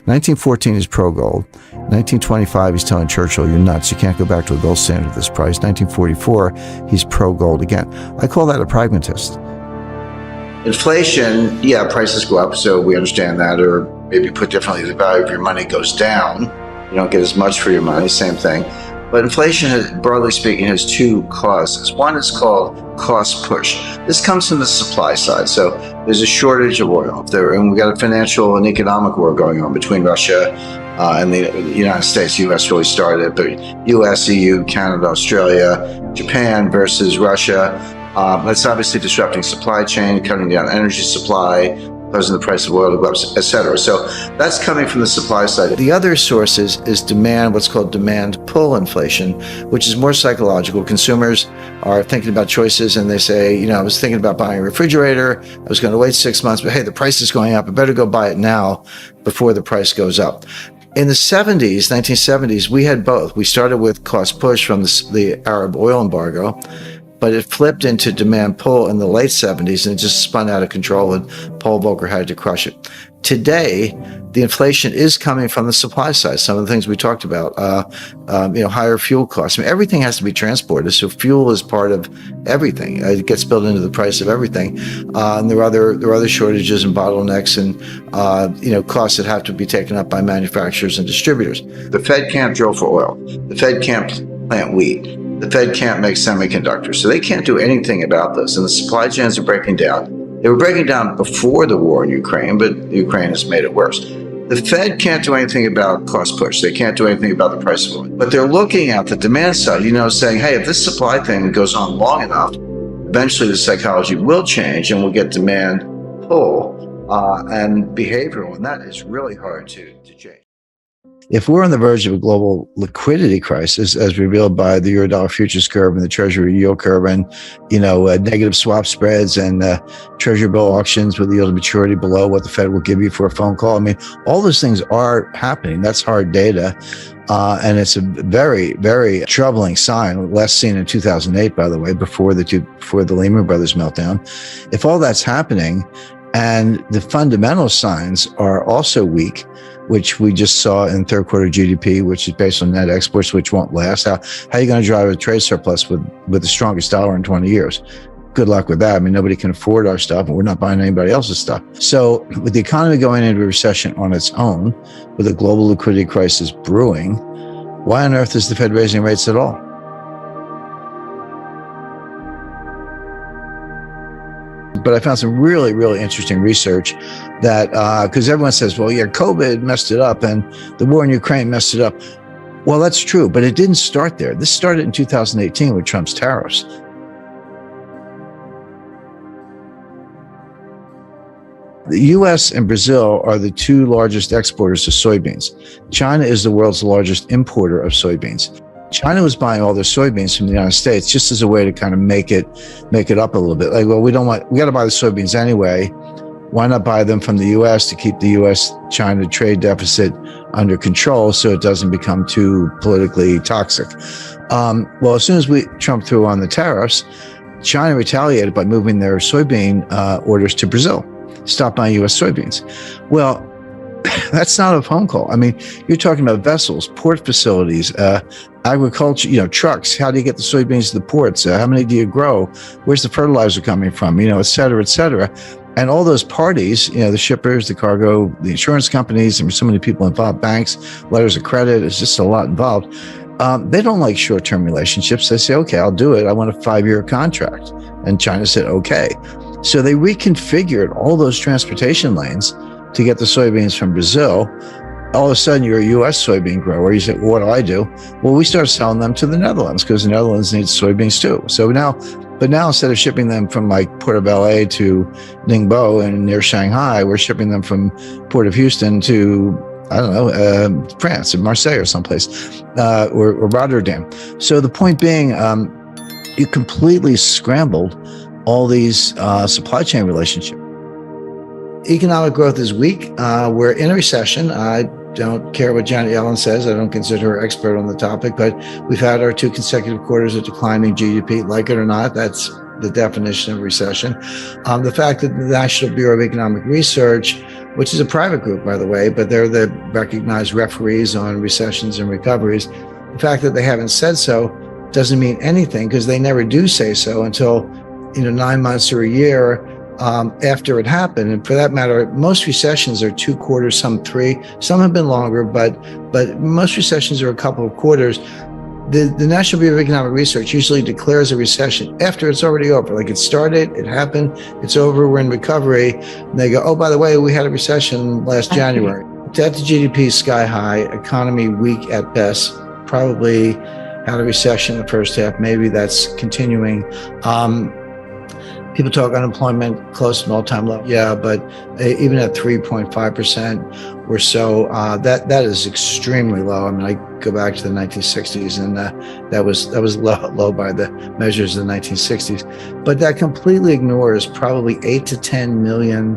1914 is pro-gold. 1925, he's telling Churchill, you're nuts. You can't go back to a gold standard at this price. 1944, he's pro-gold again. I call that a pragmatist. Inflation, prices go up, so we understand that. Or maybe put differently, the value of your money goes down. You don't get as much for your money, same thing. But inflation, broadly speaking, has two causes. One is called cost push. This comes from the supply side. So there's a shortage of oil. And we've got a financial and economic war going on between Russia and the United States. U.S. really started it, but U.S., EU, Canada, Australia, Japan versus Russia. That's obviously disrupting supply chain, cutting down energy supply, causing the price of oil to go up, et cetera. So that's coming from the supply side. The other source is demand, what's called demand pull inflation, which is more psychological. Consumers are thinking about choices and they say, I was thinking about buying a refrigerator. I was going to wait 6 months, but hey, the price is going up. I better go buy it now before the price goes up. In the 1970s, we had both. We started with cost push from the Arab oil embargo, but it flipped into demand pull in the late 70s and it just spun out of control and Paul Volcker had to crush it. Today, the inflation is coming from the supply side. Some of the things we talked about, higher fuel costs. Everything has to be transported, so fuel is part of everything. It gets built into the price of everything. And there are other shortages and bottlenecks and costs that have to be taken up by manufacturers and distributors. The Fed can't drill for oil. The Fed can't plant wheat. The Fed can't make semiconductors, so they can't do anything about this. And the supply chains are breaking down. They were breaking down before the war in Ukraine, but Ukraine has made it worse. The Fed can't do anything about cost push. They can't do anything about the price of oil. But they're looking at the demand side, saying, hey, if this supply thing goes on long enough, eventually the psychology will change and we'll get demand pull and behavioral. And that is really hard to change. If we're on the verge of a global liquidity crisis, as revealed by the Eurodollar futures curve and the Treasury yield curve, and negative swap spreads and Treasury bill auctions with the yield to maturity below what the Fed will give you for a phone call, I mean, all those things are happening. That's hard data. And it's a very, very troubling sign, last seen in 2008, by the way, before the Lehman Brothers meltdown. If all that's happening and the fundamental signs are also weak, which we just saw in third quarter GDP, which is based on net exports, which won't last, how are you going to drive a trade surplus with the strongest dollar in 20 years? Good luck with that. I mean, nobody can afford our stuff, and we're not buying anybody else's stuff. So with the economy going into a recession on its own, with a global liquidity crisis brewing, why on earth is the Fed raising rates at all? But I found some really, really interesting research that, because everyone says, well, yeah, COVID messed it up and the war in Ukraine messed it up. Well, that's true, but it didn't start there. This started in 2018 with Trump's tariffs. The U.S. and Brazil are the two largest exporters of soybeans. China is the world's largest importer of soybeans. China was buying all their soybeans from the United States just as a way to kind of make it up a little bit. Like, well, we got to buy the soybeans anyway. Why not buy them from the U.S. to keep the U.S.-China trade deficit under control so it doesn't become too politically toxic? Well, as soon as Trump threw on the tariffs, China retaliated by moving their soybean orders to Brazil. Stop buying U.S. soybeans. Well, that's not a phone call. I mean, you're talking about vessels, port facilities, agriculture, trucks. How do you get the soybeans to the ports? How many do you grow? Where's the fertilizer coming from? Et cetera, et cetera. And all those parties, the shippers, the cargo, the insurance companies, and so many people involved, banks, letters of credit, it's just a lot involved. They don't like short-term relationships. They say, okay, I'll do it. I want a 5-year contract. And China said, okay. So they reconfigured all those transportation lanes to get the soybeans from Brazil. All of a sudden, you're a U.S. soybean grower. You say, well, what do I do? Well, we start selling them to the Netherlands because the Netherlands needs soybeans too. So now instead of shipping them from like Port of LA to Ningbo and near Shanghai, we're shipping them from Port of Houston to, I don't know, France, or Marseille or someplace, or Rotterdam. So the point being, you completely scrambled all these supply chain relationships. Economic growth is weak. We're in a recession. I don't care what Janet Yellen says. I don't consider her expert on the topic, but we've had our 2 consecutive quarters of declining GDP. Like it or not, that's the definition of recession. The fact that the National Bureau of Economic Research, which is a private group, by the way, but they're the recognized referees on recessions and recoveries, the fact that they haven't said so doesn't mean anything because they never do say so until 9 months or a year after it happened. And for that matter, most recessions are 2 quarters, some 3, some have been longer, but most recessions are a couple of quarters. The National Bureau of Economic Research usually declares a recession after it's already over. Like it started, it happened, it's over, we're in recovery. And they go, oh, by the way, we had a recession last January. Debt to GDP sky high, economy weak at best, probably had a recession in the first half. Maybe that's continuing. People talk unemployment close to an all-time low. Yeah, but even at 3.5% or so, that is extremely low. I mean, I go back to the 1960s, and that was low by the measures of the 1960s. But that completely ignores probably 8 to 10 million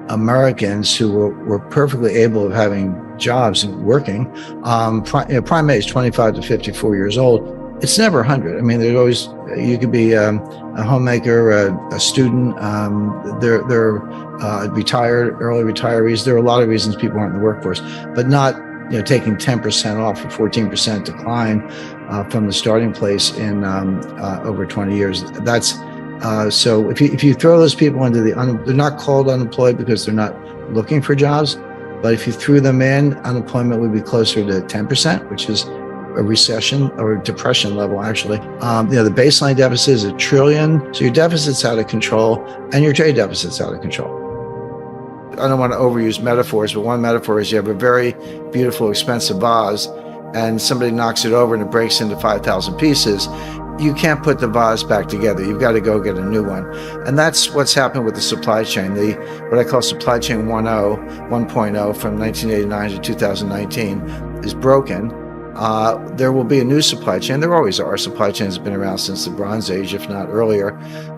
Americans who were perfectly able of having jobs and working. Prime age 25 to 54 years old. It's never 100. I mean, there's always, you could be a homemaker, a student, they're retired, early retirees. There are a lot of reasons people aren't in the workforce, but not taking 10% off or 14% decline from the starting place in over 20 years. That's so if you throw those people into they're not called unemployed because they're not looking for jobs, but if you threw them in, unemployment would be closer to 10%, which is a recession or a depression level, actually. The baseline deficit is $1 trillion. So your deficit's out of control and your trade deficit's out of control. I don't want to overuse metaphors, but one metaphor is you have a very beautiful, expensive vase and somebody knocks it over and it breaks into 5,000 pieces. You can't put the vase back together. You've got to go get a new one. And that's what's happened with the supply chain. What I call supply chain 1.0 from 1989 to 2019 is broken, there will be a new supply chain. There always are. Supply chains have been around since the Bronze Age, if not earlier.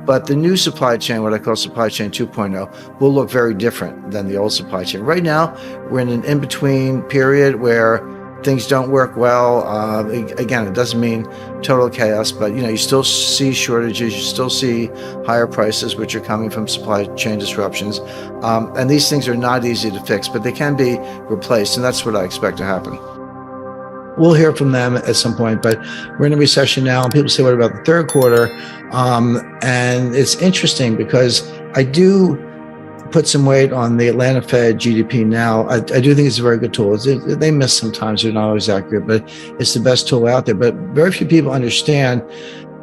But the new supply chain, what I call supply chain 2.0, will look very different than the old supply chain. Right now, we're in an in-between period where things don't work well. Again, it doesn't mean total chaos, but you still see shortages, you still see higher prices, which are coming from supply chain disruptions. And these things are not easy to fix, but they can be replaced, and that's what I expect to happen. We'll hear from them at some point, but we're in a recession now, and people say, what about the third quarter? And it's interesting because I do put some weight on the Atlanta Fed GDP now. I do think it's a very good tool. They miss sometimes, they're not always accurate, but it's the best tool out there. But very few people understand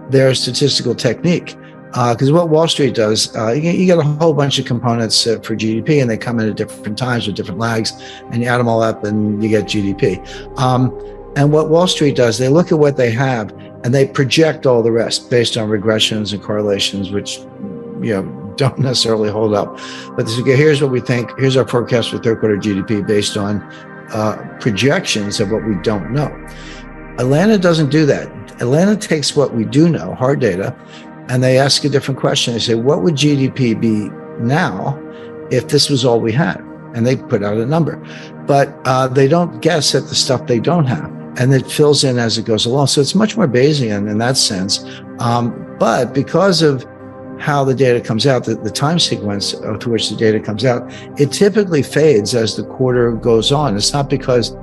their statistical technique. Because what Wall Street does, you get a whole bunch of components for GDP, and they come in at different times with different lags, and you add them all up and you get GDP. And what Wall Street does, they look at what they have and they project all the rest based on regressions and correlations, which don't necessarily hold up. But here's what we think. Here's our forecast for third quarter GDP based on projections of what we don't know. Atlanta doesn't do that. Atlanta takes what we do know, hard data, and they ask a different question. They say, what would GDP be now if this was all we had? And they put out a number. But they don't guess at the stuff they don't have. And it fills in as it goes along. So it's much more Bayesian in that sense. But because of how the data comes out, the time sequence to which the data comes out, it typically fades as the quarter goes on. It's not because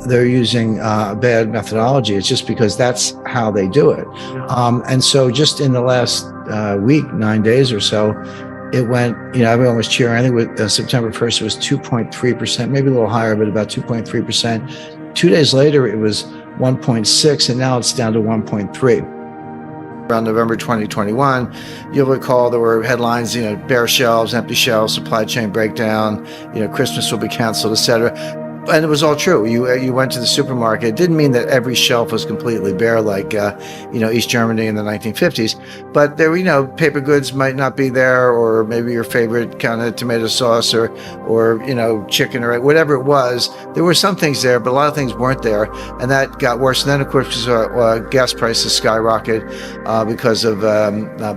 they're using bad methodology. It's just because that's how they do it. And so just in the last week, 9 days or so, it went, everyone was cheering. I think with September 1st, it was 2.3%, maybe a little higher, but about 2.3%. 2 days later, it was 1.6, and now it's down to 1.3. Around November 2021, you'll recall there were headlines, bare shelves, empty shelves, supply chain breakdown, Christmas will be canceled, et cetera. And it was all true. You went to the supermarket. It didn't mean that every shelf was completely bare, like East Germany in the 1950s. But there, paper goods might not be there, or maybe your favorite kind of tomato sauce, or chicken, or whatever it was. There were some things there, but a lot of things weren't there, and that got worse. And then, of course, gas prices skyrocketed because of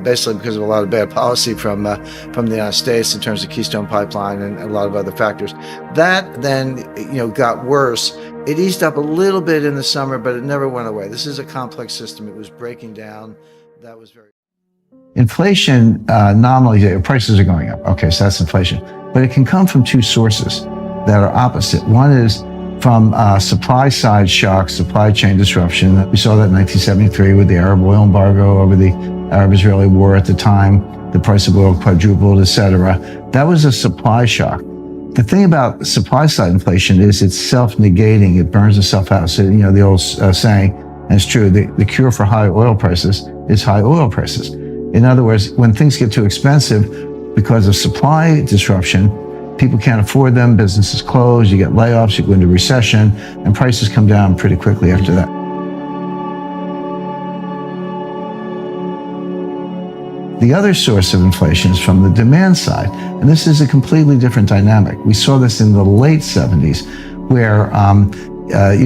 basically because of a lot of bad policy from the United States in terms of Keystone Pipeline and a lot of other factors. That then got worse. It eased up a little bit in the summer, but it never went away. This is a complex system. It was breaking down. That was very... Inflation, nominally, prices are going up. Okay, so that's inflation. But it can come from two sources that are opposite. One is from supply side shocks, supply chain disruption. We saw that in 1973 with the Arab oil embargo over the Arab-Israeli war at the time. The price of oil quadrupled, et cetera. That was a supply shock. The thing about supply side inflation is it's self-negating. It burns itself out. So, the old saying, and it's true, the cure for high oil prices is high oil prices. In other words, when things get too expensive because of supply disruption, people can't afford them, businesses close, you get layoffs, you go into recession, and prices come down pretty quickly after that. The other source of inflation is from the demand side, and this is a completely different dynamic. We saw this in the late 70s, where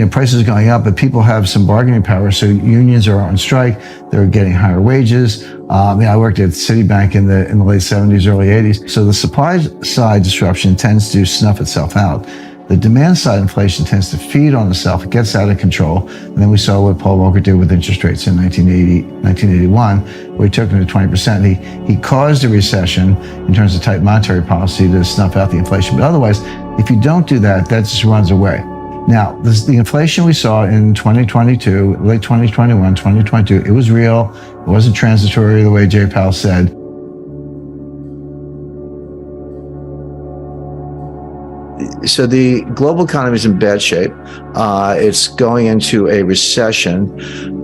prices are going up, but people have some bargaining power, so unions are on strike, they're getting higher wages. I worked at Citibank in the late 70s, early 80s, so the supply side disruption tends to snuff itself out. The demand side inflation tends to feed on itself. It gets out of control. And then we saw what Paul Volcker did with interest rates in 1981, where he took them to 20%. He caused a recession in terms of tight monetary policy to snuff out the inflation. But otherwise, if you don't do that, that just runs away. Now, the inflation we saw in 2022, late 2021, 2022, it was real. It wasn't transitory the way Jay Powell said. So the global economy is in bad shape. It's going into a recession.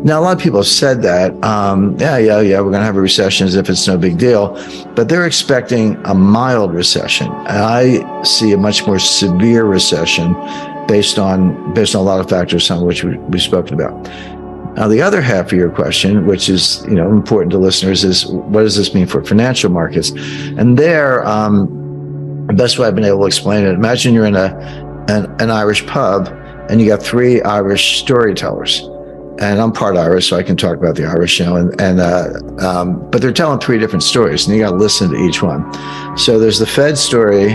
Now, a lot of people have said that, we're going to have a recession as if it's no big deal, but they're expecting a mild recession. And I see a much more severe recession based on a lot of factors, some of which we've spoken about. Now, the other half of your question, which is important to listeners, is what does this mean for financial markets? And there, the best way I've been able to explain it, imagine you're in an Irish pub and you got three Irish storytellers. And I'm part Irish, so I can talk about the Irish, but they're telling three different stories, and you got to listen to each one. So there's the Fed story,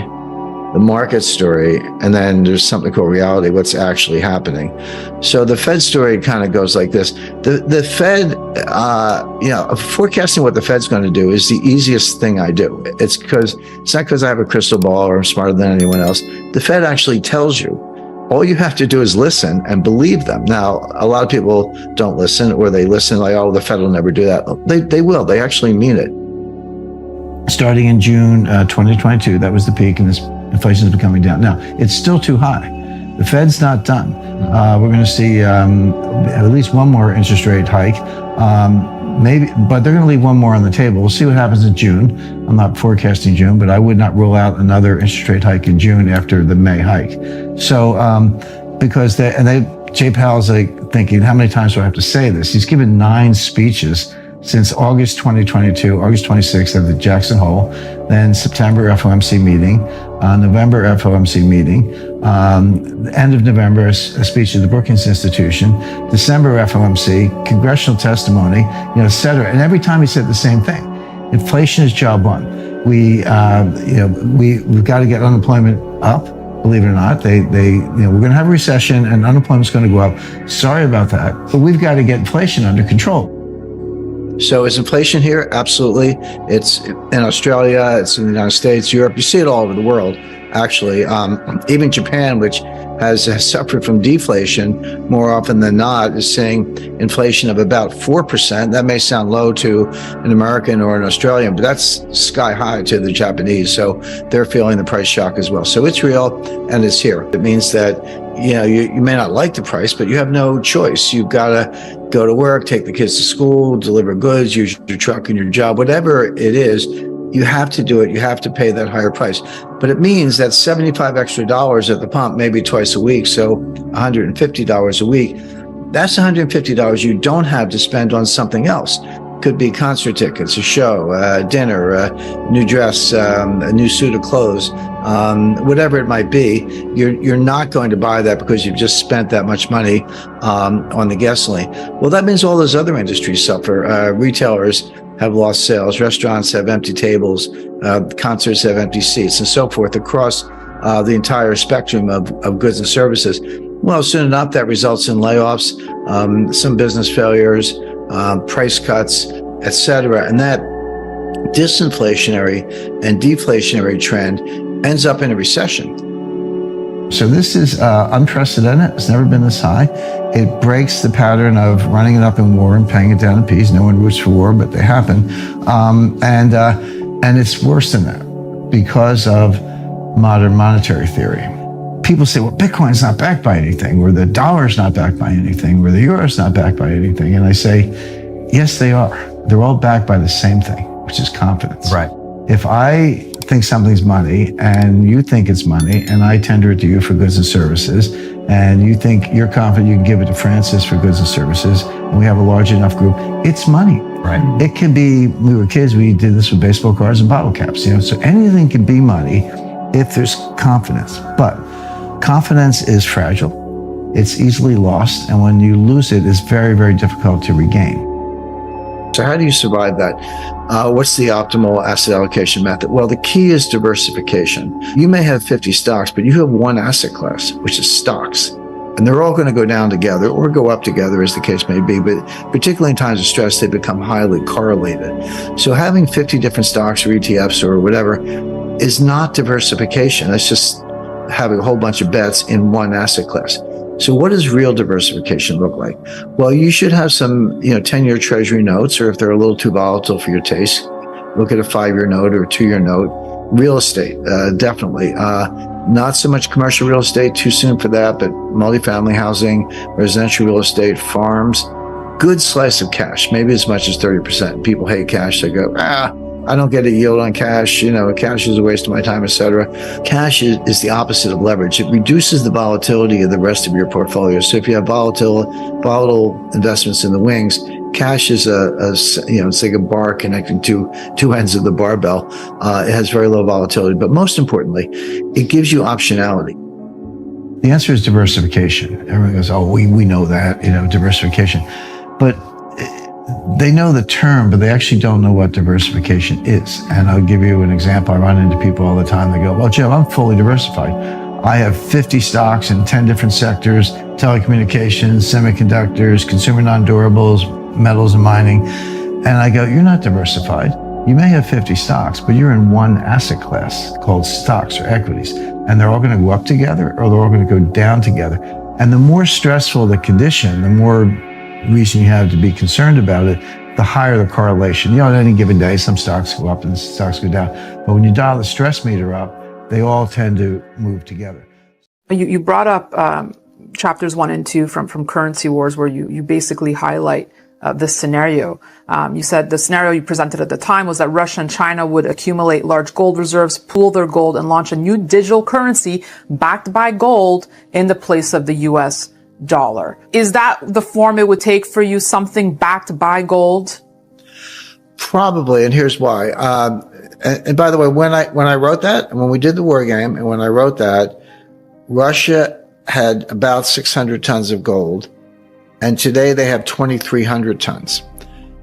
the market story, and then there's something called reality, what's actually happening. So the Fed story kind of goes like this. The Fed, forecasting what the Fed's going to do is the easiest thing I do. It's not because I have a crystal ball or I'm smarter than anyone else. The Fed actually tells you. All you have to do is listen and believe them. Now, a lot of people don't listen, or they listen like, oh, the Fed will never do that. They will. They actually mean it. Starting in June 2022, that was the peak, and this inflation has been coming down. Now, it's still too high. The Fed's not done. We're going to see at least one more interest rate hike. Maybe, but they're going to leave one more on the table. We'll see what happens in June. I'm not forecasting June, but I would not rule out another interest rate hike in June after the May hike. So, because Jay Powell's like thinking, how many times do I have to say this? He's given 9 speeches since August 2022, August 26th at the Jackson Hole, then September FOMC meeting, November FOMC meeting, end of November, a speech at the Brookings Institution, December FOMC, congressional testimony, et cetera. And every time he said the same thing. Inflation is job one. We've got to get unemployment up. Believe it or not, we're going to have a recession and unemployment's going to go up. Sorry about that, but we've got to get inflation under control. So is inflation here? Absolutely. It's in Australia, it's in the United States, Europe. You see it all over the world, actually. Even Japan, which has suffered from deflation more often than not, is seeing inflation of about 4%. That may sound low to an American or an Australian, but that's sky high to the Japanese. So they're feeling the price shock as well. So it's real and it's here. It means that you may not like the price, but you have no choice. You've got to go to work, take the kids to school, deliver goods, use your truck and your job, whatever it is, you have to do it. You have to pay that higher price. But it means that $75 extra at the pump, maybe twice a week, so $150 a week. That's $150 you don't have to spend on something else. Could be concert tickets, a show, dinner, a new dress, a new suit of clothes, whatever it might be. You're not going to buy that because you've just spent that much money on the gasoline. Well, that means all those other industries suffer. Retailers have lost sales, restaurants have empty tables, concerts have empty seats, and so forth across the entire spectrum of goods and services. Well, soon enough, that results in layoffs, some business failures, price cuts, etc. And that disinflationary and deflationary trend ends up in a recession. So this is unprecedented. It's never been this high. It breaks the pattern of running it up in war and paying it down in peace. No one roots for war, but they happen. And it's worse than that because of modern monetary theory. People say, well, Bitcoin's not backed by anything, or the dollar's not backed by anything, or the euro's not backed by anything. And I say, yes, they are. They're all backed by the same thing, which is confidence. Right. If I think something's money and you think it's money and I tender it to you for goods and services, and you think you're confident you can give it to Francis for goods and services, and we have a large enough group, it's money. Right. It can be, we were kids, we did this with baseball cards and bottle caps, so anything can be money if there's confidence. But confidence is fragile, it's easily lost, and when you lose it, it's very, very difficult to regain. So how do you survive that? What's the optimal asset allocation method? Well, the key is diversification. You may have 50 stocks, but you have one asset class, which is stocks. And they're all going to go down together or go up together, as the case may be. But particularly in times of stress, they become highly correlated. So having 50 different stocks or ETFs or whatever is not diversification. That's just having a whole bunch of bets in one asset class. So what does real diversification look like? Well, you should have some, 10-year treasury notes, or if they're a little too volatile for your taste, look at a 5-year note or a 2-year note. Real estate, definitely. Not so much commercial real estate, too soon for that, but multifamily housing, residential real estate, farms, good slice of cash, maybe as much as 30%. People hate cash. They go, I don't get a yield on cash. Cash is a waste of my time, etc. Cash is the opposite of leverage. It reduces the volatility of the rest of your portfolio. So if you have volatile investments in the wings, cash is it's like a bar connecting two ends of the barbell. It has very low volatility, but most importantly, it gives you optionality. The answer is diversification. Everyone goes, oh, we know that, diversification. But they know the term, but they actually don't know what diversification is. And I'll give you an example. I run into people all the time. They go, well, Jim, I'm fully diversified. I have 50 stocks in 10 different sectors: telecommunications, semiconductors, consumer non-durables, metals and mining. And I go, you're not diversified. You may have 50 stocks, but you're in one asset class called stocks or equities. And they're all going to go up together, or they're all going to go down together. And the more stressful the condition, the more reason you have to be concerned about it, the higher the correlation. On any given day, some stocks go up and stocks go down. But when you dial the stress meter up, they all tend to move together. You brought up chapters 1 and 2 from Currency Wars, where you basically highlight this scenario. You said the scenario you presented at the time was that Russia and China would accumulate large gold reserves, pool their gold, and launch a new digital currency backed by gold in the place of the US dollar. Is that the form it would take for you, something backed by gold? Probably, and here's why. And by the way, when I wrote that, and when we did the war game, and when I wrote that, Russia had about 600 tons of gold, and today they have 2,300 tons.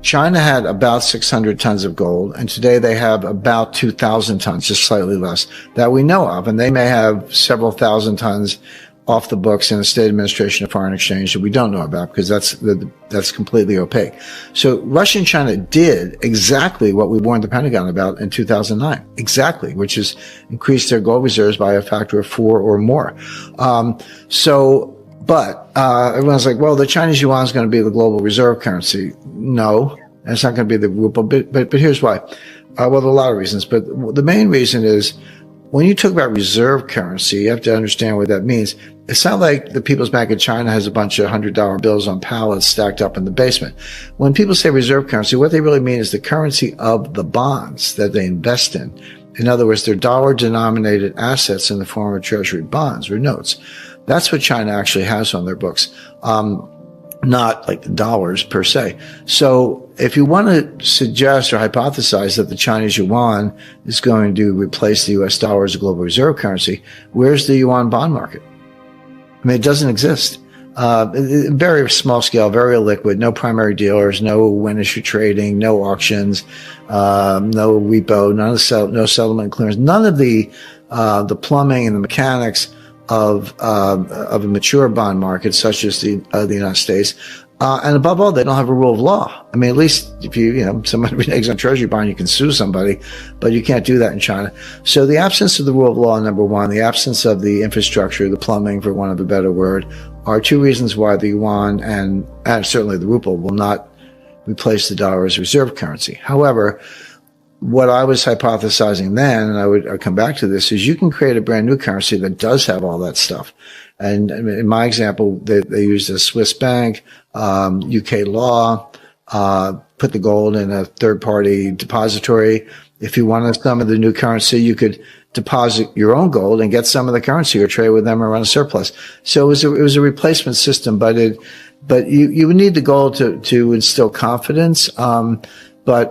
China had about 600 tons of gold, and today they have about 2,000 tons, just slightly less, that we know of. And they may have several thousand tons off the books in the State Administration of Foreign Exchange that we don't know about, because that's completely opaque. So Russia and China did exactly what we warned the Pentagon about in 2009, exactly, which is increase their gold reserves by a factor of 4 or more. But everyone's like, well, the Chinese yuan is going to be the global reserve currency. No, it's not going to be the ruble. But here's why. Well, there are a lot of reasons, but the main reason is when you talk about reserve currency, you have to understand what that means. It's not like the People's Bank of China has a bunch of $100 bills on pallets stacked up in the basement. When people say reserve currency, what they really mean is the currency of the bonds that they invest in. In other words, they're dollar-denominated assets in the form of treasury bonds or notes. That's what China actually has on their books, not like the dollars per se. So if you want to suggest or hypothesize that the Chinese yuan is going to replace the US dollar as a global reserve currency, where's the yuan bond market? I mean, it doesn't exist. Very small scale, very illiquid, no primary dealers, no when-issue trading, no auctions, no repo, no settlement clearance, none of the plumbing and the mechanics of a mature bond market such as the United States. And above all, they don't have a rule of law. I mean, at least if somebody reneges on treasury bond, you can sue somebody, but you can't do that in China. So the absence of the rule of law, number one, the absence of the infrastructure, the plumbing, for want of a better word, are two reasons why the yuan and certainly the ruble will not replace the dollar as reserve currency. However, what I was hypothesizing then, and I'd come back to this, is you can create a brand new currency that does have all that stuff. And in my example, they used a Swiss bank, UK law, put the gold in a third-party depository. If you wanted some of the new currency, you could deposit your own gold and get some of the currency or trade with them or run a surplus. So it was a replacement system, but you would need the gold to instill confidence. But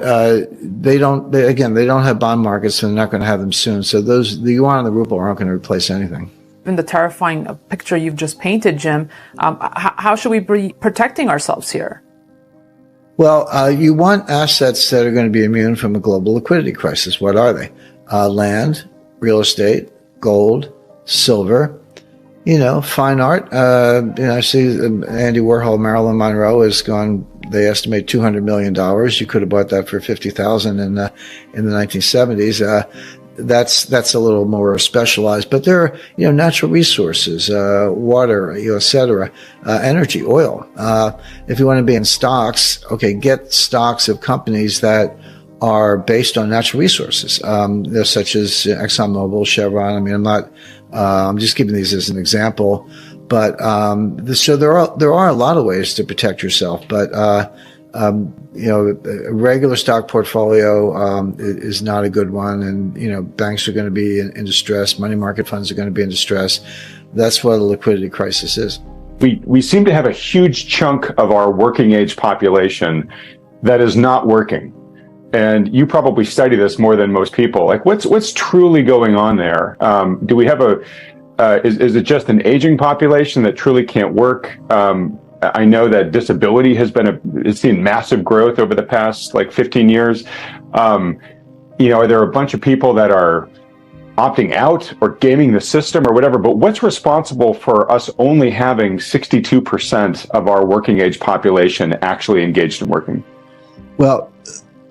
they don't have bond markets, so they're not going to have them soon. So the yuan and the ruble aren't going to replace anything. In the terrifying picture you've just painted, Jim, how should we be protecting ourselves here? Well, you want assets that are going to be immune from a global liquidity crisis. What are they? Land, real estate, gold, silver, fine art. I see Andy Warhol, Marilyn Monroe has gone. They estimate $200 million. You could have bought that for $50,000 in the 1970s. That's a little more specialized, but there are, natural resources, water, et cetera, energy, oil. If you want to be in stocks, okay, get stocks of companies that are based on natural resources, such as ExxonMobil, Chevron. I mean, I'm just giving these as an example, but so there are a lot of ways to protect yourself, but a regular stock portfolio is not a good one, and banks are going to be in distress, money market funds are going to be in distress. That's what a liquidity crisis is. We seem to have a huge chunk of our working age population that is not working. And you probably study this more than most people. Like, what's truly going on there? Do we have Is it just an aging population that truly can't work? I know that disability has seen massive growth over the past 15 years. Are there a bunch of people that are opting out or gaming the system or whatever? But what's responsible for us only having 62% of our working age population actually engaged in working? Well,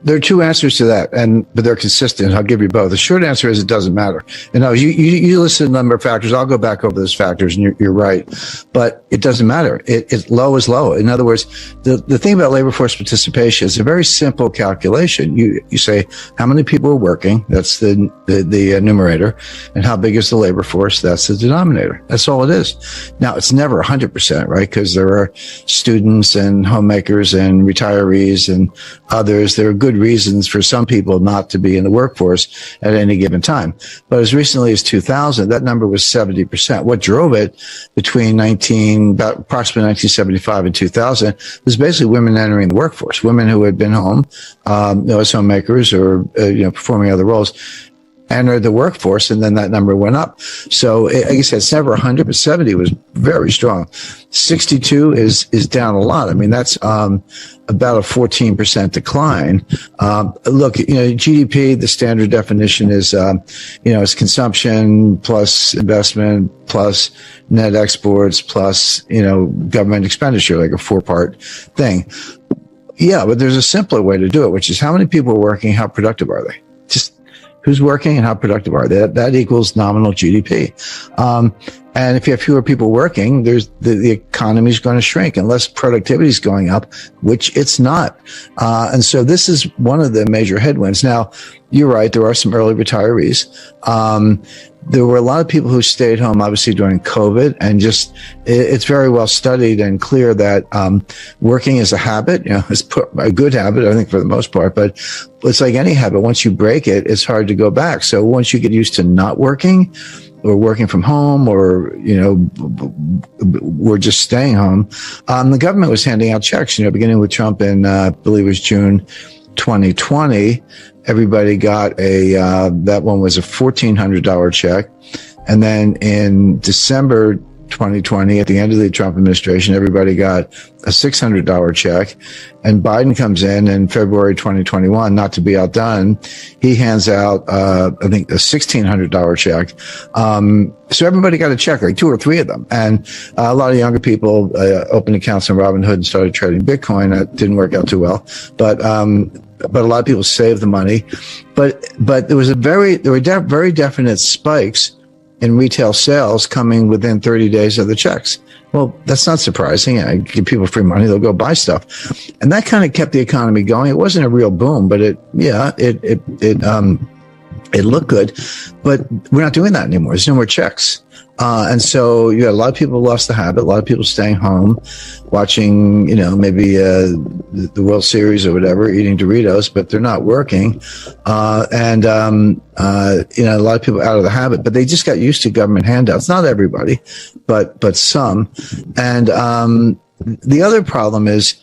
there are two answers to that, but they're consistent. I'll give you both. The short answer is it doesn't matter. You listed a number of factors. I'll go back over those factors, and you're right. But it doesn't matter. It's low is low. In other words, the thing about labor force participation is a very simple calculation. You say how many people are working. That's the numerator, and how big is the labor force? That's the denominator. That's all it is. Now it's never 100%, right? Because there are students and homemakers and retirees and others. There are good reasons for some people not to be in the workforce at any given time. But as recently as 2000, that number was 70%. What drove it between about approximately 1975 and 2000 was basically women entering the workforce, women who had been home, as homemakers or, performing other roles, entered the workforce, and then that number went up. So, like I said, it's never 100, but 70 was very strong. 62 is down a lot. I mean, that's about a 14% decline. Look, GDP, the standard definition is, it's consumption plus investment plus net exports plus, government expenditure, like a 4-part thing. Yeah, but there's a simpler way to do it, which is how many people are working, how productive are they? Just who's working and how productive are they? That equals nominal GDP. And if you have fewer people working, the economy is going to shrink unless productivity is going up, which it's not. And so this is one of the major headwinds. Now, you're right. There are some early retirees. There were a lot of people who stayed home, obviously, during COVID, and it's very well studied and clear that working is a habit. It's a good habit, I think, for the most part. But it's like any habit. Once you break it, it's hard to go back. So once you get used to not working, or working from home, or we're just staying home, the government was handing out checks. Beginning with Trump in, I believe it was June 2020. Everybody got that one was a $1,400 check. And then in December 2020, at the end of the Trump administration, everybody got a $600 check. And Biden comes in February 2021, not to be outdone. He hands out, I think, a $1,600 check. So everybody got a check, like 2 or 3 of them. And a lot of younger people opened accounts on Robinhood and started trading Bitcoin. That didn't work out too well. But a lot of people saved the money. But there were very definite spikes in retail sales coming within 30 days of the checks. Well, that's not surprising. I give people free money, they'll go buy stuff. And that kind of kept the economy going. It wasn't a real boom, but it looked good. But we're not doing that anymore. There's no more checks. And so you had a lot of people lost the habit, a lot of people staying home, watching, maybe the World Series or whatever, eating Doritos, but they're not working. And a lot of people out of the habit, but they just got used to government handouts. Not everybody, but some. And the other problem is,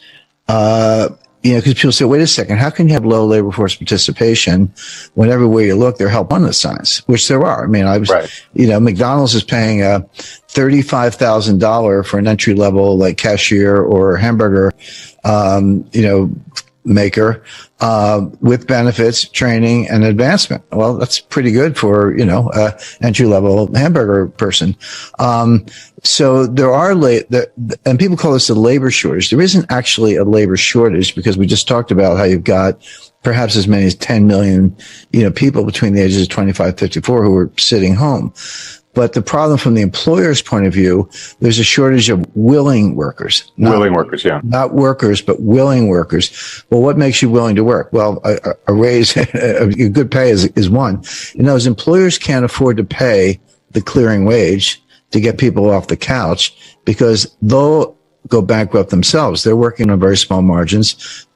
because people say, wait a second, how can you have low labor force participation when everywhere you look, there are help wanted signs, which there are. I mean, McDonald's is paying a $35,000 for an entry level, like cashier or hamburger, maker, with benefits, training, and advancement. Well, that's pretty good for, a entry level hamburger person. So there are and people call this a labor shortage. There isn't actually a labor shortage because we just talked about how you've got perhaps as many as 10 million, people between the ages of 25 and 54 who are sitting home. But the problem from the employer's point of view, there's a shortage of willing workers. Willing workers, yeah. Not workers, but willing workers. Well, what makes you willing to work? Well, a raise, a good pay is one. As employers can't afford to pay the clearing wage to get people off the couch because they'll go bankrupt themselves. They're working on very small margins.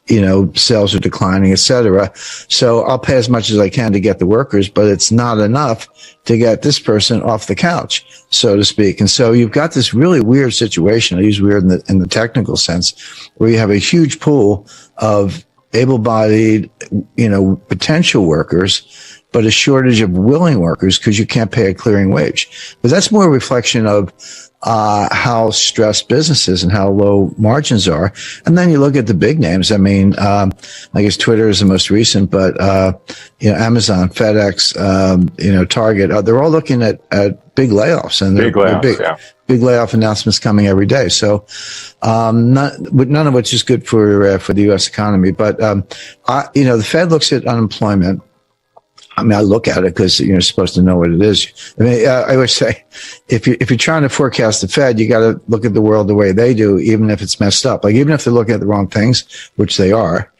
Sales are declining, et cetera. So I'll pay as much as I can to get the workers, but it's not enough to get this person off the couch, so to speak. And so you've got this really weird situation. I use weird in the technical sense, where you have a huge pool of able-bodied, potential workers but a shortage of willing workers because you can't pay a clearing wage. But that's more a reflection of how stressed businesses and how low margins are. And then you look at the big names. I mean, I guess Twitter is the most recent, but Amazon, FedEx, Target, they're all looking at big layoffs, and big layoff announcements coming every day. So, none of which is good for the U.S. economy. But the Fed looks at unemployment. I mean, I look at it because you're supposed to know what it is. I mean, I always say, if you're trying to forecast the Fed, you got to look at the world the way they do, even if it's messed up. Like, even if they're looking at the wrong things, which they are.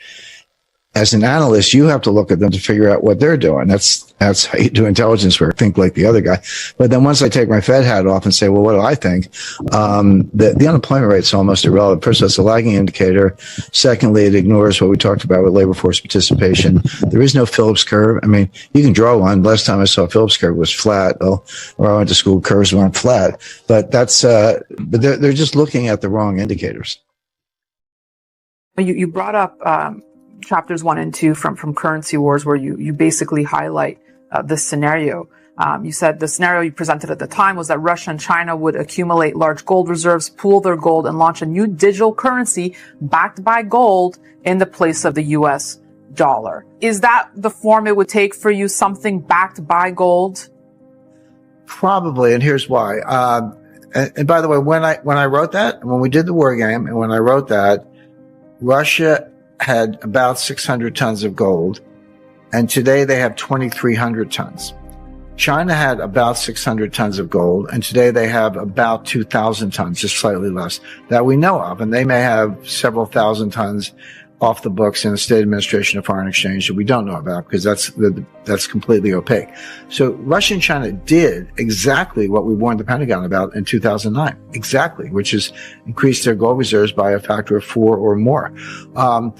As an analyst, you have to look at them to figure out what they're doing. That's how you do intelligence work. Think like the other guy. But then once I take my Fed hat off and say, well, what do I think? The unemployment rate is almost irrelevant. First, it's a lagging indicator. Secondly, it ignores what we talked about with labor force participation. There is no Phillips curve. I mean, you can draw one. Last time I saw a Phillips curve was flat. Or I went to school, curves weren't flat. But but they're just looking at the wrong indicators. You brought up chapters 1 and 2 from Currency Wars, where you basically highlight this scenario. You said the scenario you presented at the time was that Russia and China would accumulate large gold reserves, pool their gold, and launch a new digital currency backed by gold in the place of the US dollar. Is that the form it would take for you, something backed by gold? Probably, and here's why. And by the way, when I wrote that, when we did the war game, and when I wrote that, Russia had about 600 tons of gold, and today they have 2,300 tons. China had about 600 tons of gold, and today they have about 2,000 tons, just slightly less, that we know of. And they may have several thousand tons off the books in the State Administration of Foreign Exchange that we don't know about, because that's completely opaque. So Russia and China did exactly what we warned the Pentagon about in 2009, exactly, which is increase their gold reserves by a factor of 4 or more. But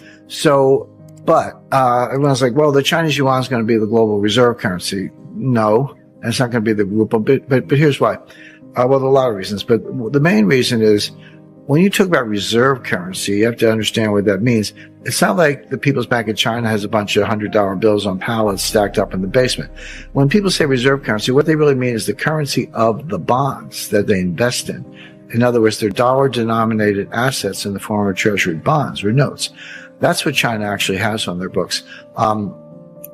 everyone's like, well, the Chinese yuan is going to be the global reserve currency. No, and it's not going to be the ruble. But here's why. Well, there are a lot of reasons, but the main reason is, when you talk about reserve currency, you have to understand what that means. It's not like the People's Bank of China has a bunch of $100 bills on pallets stacked up in the basement. When people say reserve currency, what they really mean is the currency of the bonds that they invest in. In other words, they're dollar-denominated assets in the form of treasury bonds or notes. That's what China actually has on their books,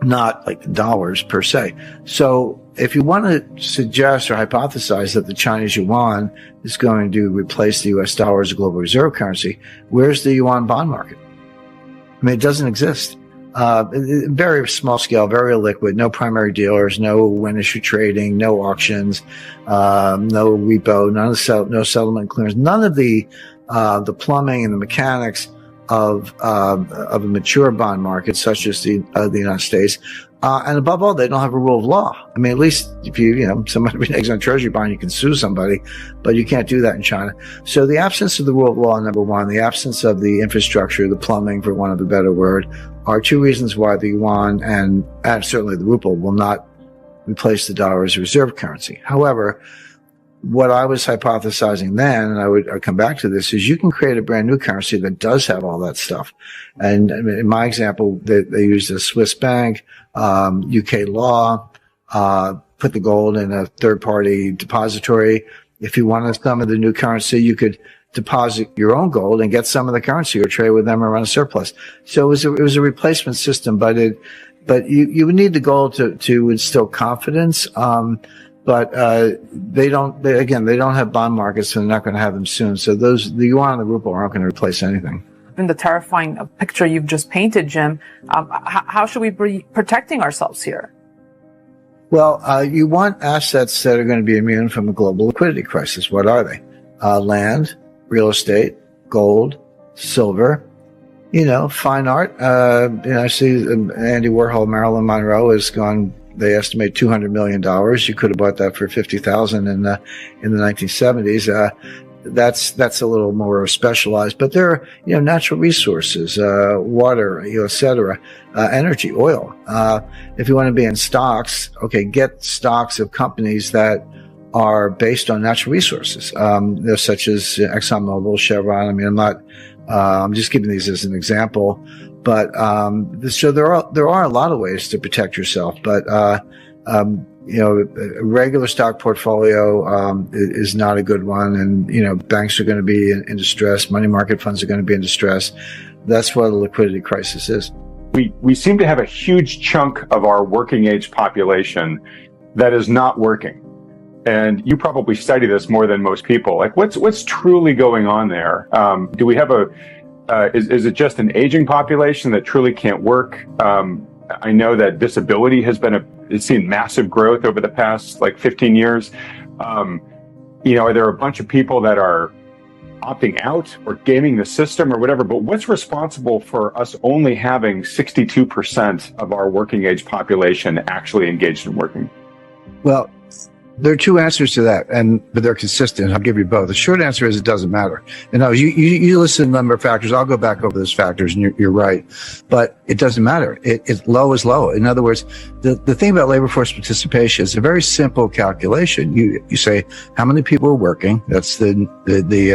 not like dollars per se. So if you want to suggest or hypothesize that the Chinese yuan is going to replace the US dollar as a global reserve currency, where's the yuan bond market? I mean, it doesn't exist. Very small scale, very illiquid, no primary dealers, no win issue trading, no auctions, no repo, no settlement clearance, none of the plumbing and the mechanics of a mature bond market such as the United States. And above all, they don't have a rule of law. I mean, at least if somebody reneges on a treasury bond, you can sue somebody, but you can't do that in China. So the absence of the rule of law, number one, the absence of the infrastructure, the plumbing, for want of a better word, are two reasons why the yuan and certainly the ruble will not replace the dollar as a reserve currency. However, what I was hypothesizing then, and I'd come back to this, is you can create a brand new currency that does have all that stuff. And in my example, they used a Swiss bank, UK law, put the gold in a third-party depository. If you wanted some of the new currency, you could deposit your own gold and get some of the currency or trade with them or run a surplus. So it was a replacement system, but you would need the gold to instill confidence. But they don't have bond markets, so they're not going to have them soon. So the yuan and the ruble aren't going to replace anything. In the terrifying picture you've just painted, Jim, how should we be protecting ourselves here? Well, you want assets that are going to be immune from a global liquidity crisis. What are they? Land, real estate, gold, silver, fine art. I see Andy Warhol, Marilyn Monroe has gone. They estimate $200 million. You could have bought that for $50,000 in the 1970s. That's a little more specialized, but there are, natural resources, water, et cetera, energy, oil. If you want to be in stocks, okay, get stocks of companies that are based on natural resources, such as ExxonMobil, Chevron. I mean, I'm just giving these as an example. But so there are a lot of ways to protect yourself. But a regular stock portfolio is not a good one, and banks are going to be in distress. Money market funds are going to be in distress. That's what a liquidity crisis is. We seem to have a huge chunk of our working age population that is not working. And you probably study this more than most people. Like, what's truly going on there? Do we have is it just an aging population that truly can't work? I know that disability it's seen massive growth over the past 15 years. Are there a bunch of people that are opting out or gaming the system or whatever? But what's responsible for us only having 62% of our working age population actually engaged in working? Well, there are two answers to that, but they're consistent. I'll give you both. The short answer is it doesn't matter. You listen to a number of factors. I'll go back over those factors, and you're right. But it doesn't matter. It's low is low. In other words, the thing about labor force participation is a very simple calculation. You say how many people are working. That's the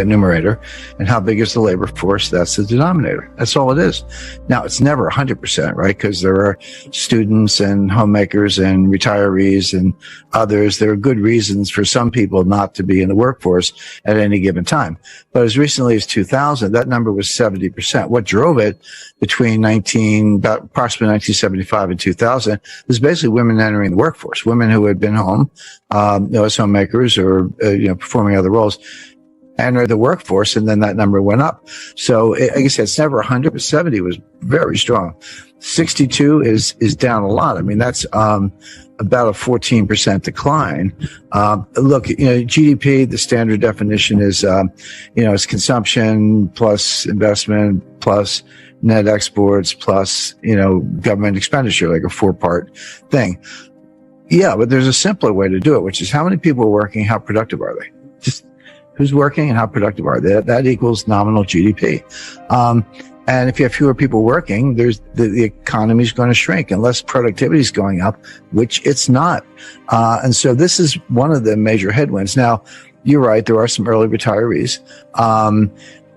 numerator, and how big is the labor force. That's the denominator. That's all it is. Now, it's never 100%, right? Because there are students and homemakers and retirees and others. There are good reasons for some people not to be in the workforce at any given time. But as recently as 2000, that number was 70%. What drove it between approximately 1975 and 2000 was basically women entering the workforce, women who had been home, as homemakers or, performing other roles, entered the workforce, and then that number went up. So, like I said, it's never 100, but 70 was very strong. 62 is down a lot. I mean, that's, about a 14% decline. Look, GDP, the standard definition is, it's consumption plus investment plus net exports plus, government expenditure, like a 4-part thing. Yeah, but there's a simpler way to do it, which is how many people are working, how productive are they? Just who's working and how productive are they? That equals nominal GDP. And if you have fewer people working, the economy is going to shrink unless productivity is going up, which it's not. And so this is one of the major headwinds. Now, you're right. There are some early retirees.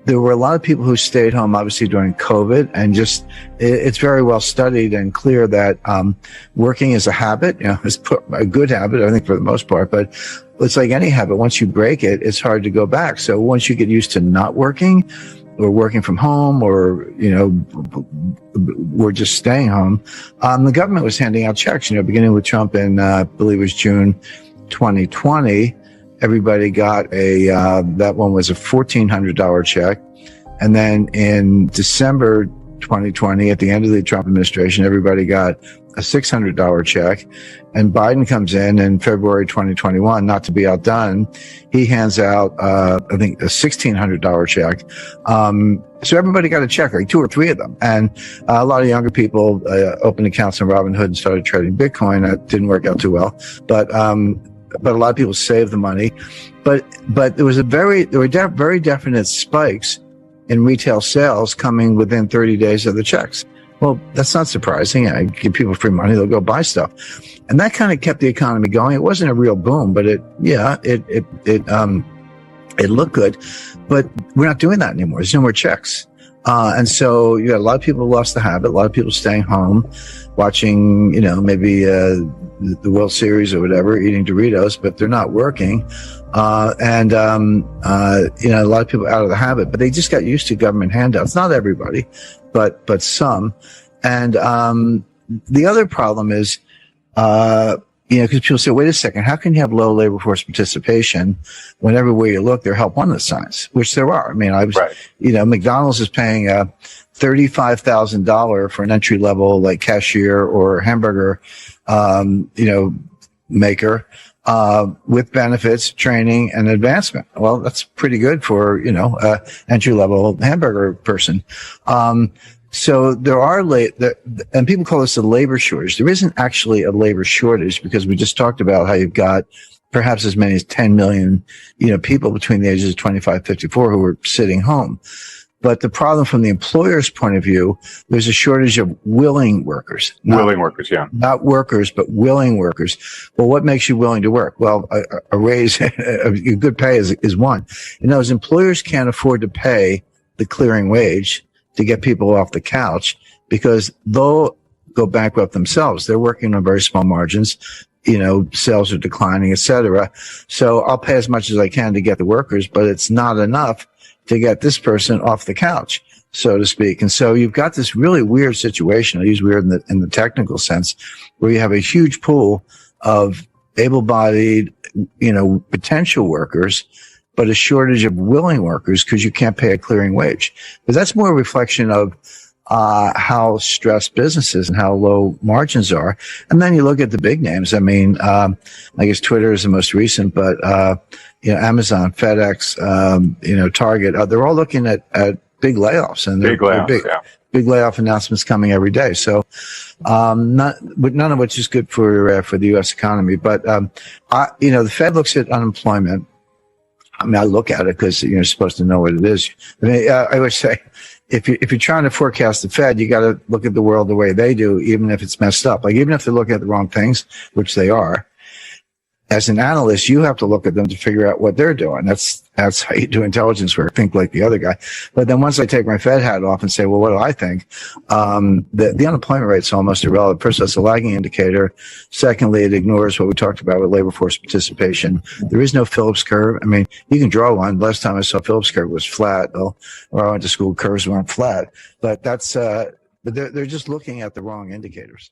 There were a lot of people who stayed home, obviously, during COVID, and it's very well studied and clear that, working is a habit, it's a good habit, I think, for the most part, but it's like any habit. Once you break it, it's hard to go back. So once you get used to not working, or working from home, or, we're just staying home. The government was handing out checks, beginning with Trump in, I believe it was June 2020. Everybody got that one was a $1,400 check. And then in December 2020, at the end of the Trump administration, everybody got a $600 check. And Biden comes in February 2021, not to be outdone. He hands out, I think, a $1,600 check. So everybody got a check, like 2 or 3 of them. And a lot of younger people opened accounts on Robinhood and started trading Bitcoin. That didn't work out too well. But a lot of people saved the money. But there were very definite spikes in retail sales coming within 30 days of the checks. Well, that's not surprising. I give people free money, they'll go buy stuff. And that kind of kept the economy going. It wasn't a real boom, but it looked good. But we're not doing that anymore. There's no more checks. And so you got a lot of people who lost the habit, a lot of people staying home, watching, maybe the World Series or whatever, eating Doritos, but they're not working. A lot of people out of the habit, but they just got used to government handouts. Not everybody, but some. And the other problem is, because people say, wait a second, how can you have low labor force participation when everywhere you look, there are help wanted signs, which there are. I mean, McDonald's is paying $35,000 for an entry level, like cashier or hamburger, maker, with benefits, training, and advancement. Well, that's pretty good for, entry level hamburger person. So there are and people call this a labor shortage. There isn't actually a labor shortage because we just talked about how you've got perhaps as many as 10 million, people between the ages of 25 and 54 who are sitting home. But the problem from the employer's point of view, there's a shortage of willing workers. Willing workers, yeah. Not workers, but willing workers. Well, what makes you willing to work? Well, a raise, a good pay is one. As employers can't afford to pay the clearing wage to get people off the couch because they'll go bankrupt themselves. They're working on very small margins. Sales are declining, et cetera. So I'll pay as much as I can to get the workers, but it's not enough to get this person off the couch, so to speak. And so you've got this really weird situation. I use weird in the technical sense, where you have a huge pool of able-bodied, potential workers, but a shortage of willing workers because you can't pay a clearing wage. But that's more a reflection of how stressed businesses and how low margins are. And then you look at the big names. I mean, I guess Twitter is the most recent, but, Amazon, FedEx, Target, they're all looking at big layoffs, and big layoff announcements coming every day. So, none of which is good for the U.S. economy. But, the Fed looks at unemployment. I mean, I look at it because you're supposed to know what it is. I mean, I always say, if you're trying to forecast the Fed, you got to look at the world the way they do, even if it's messed up. Like, even if they're looking at the wrong things, which they are, as an analyst, you have to look at them to figure out what they're doing. That's how you do intelligence work. Think like the other guy. But then once I take my Fed hat off and say, well, what do I think? The unemployment rate's almost irrelevant. First, that's a lagging indicator. Secondly, it ignores what we talked about with labor force participation. There is no Phillips curve. I mean, you can draw one. Last time I saw Phillips curve was flat. Or I went to school, curves weren't flat. But but they're just looking at the wrong indicators.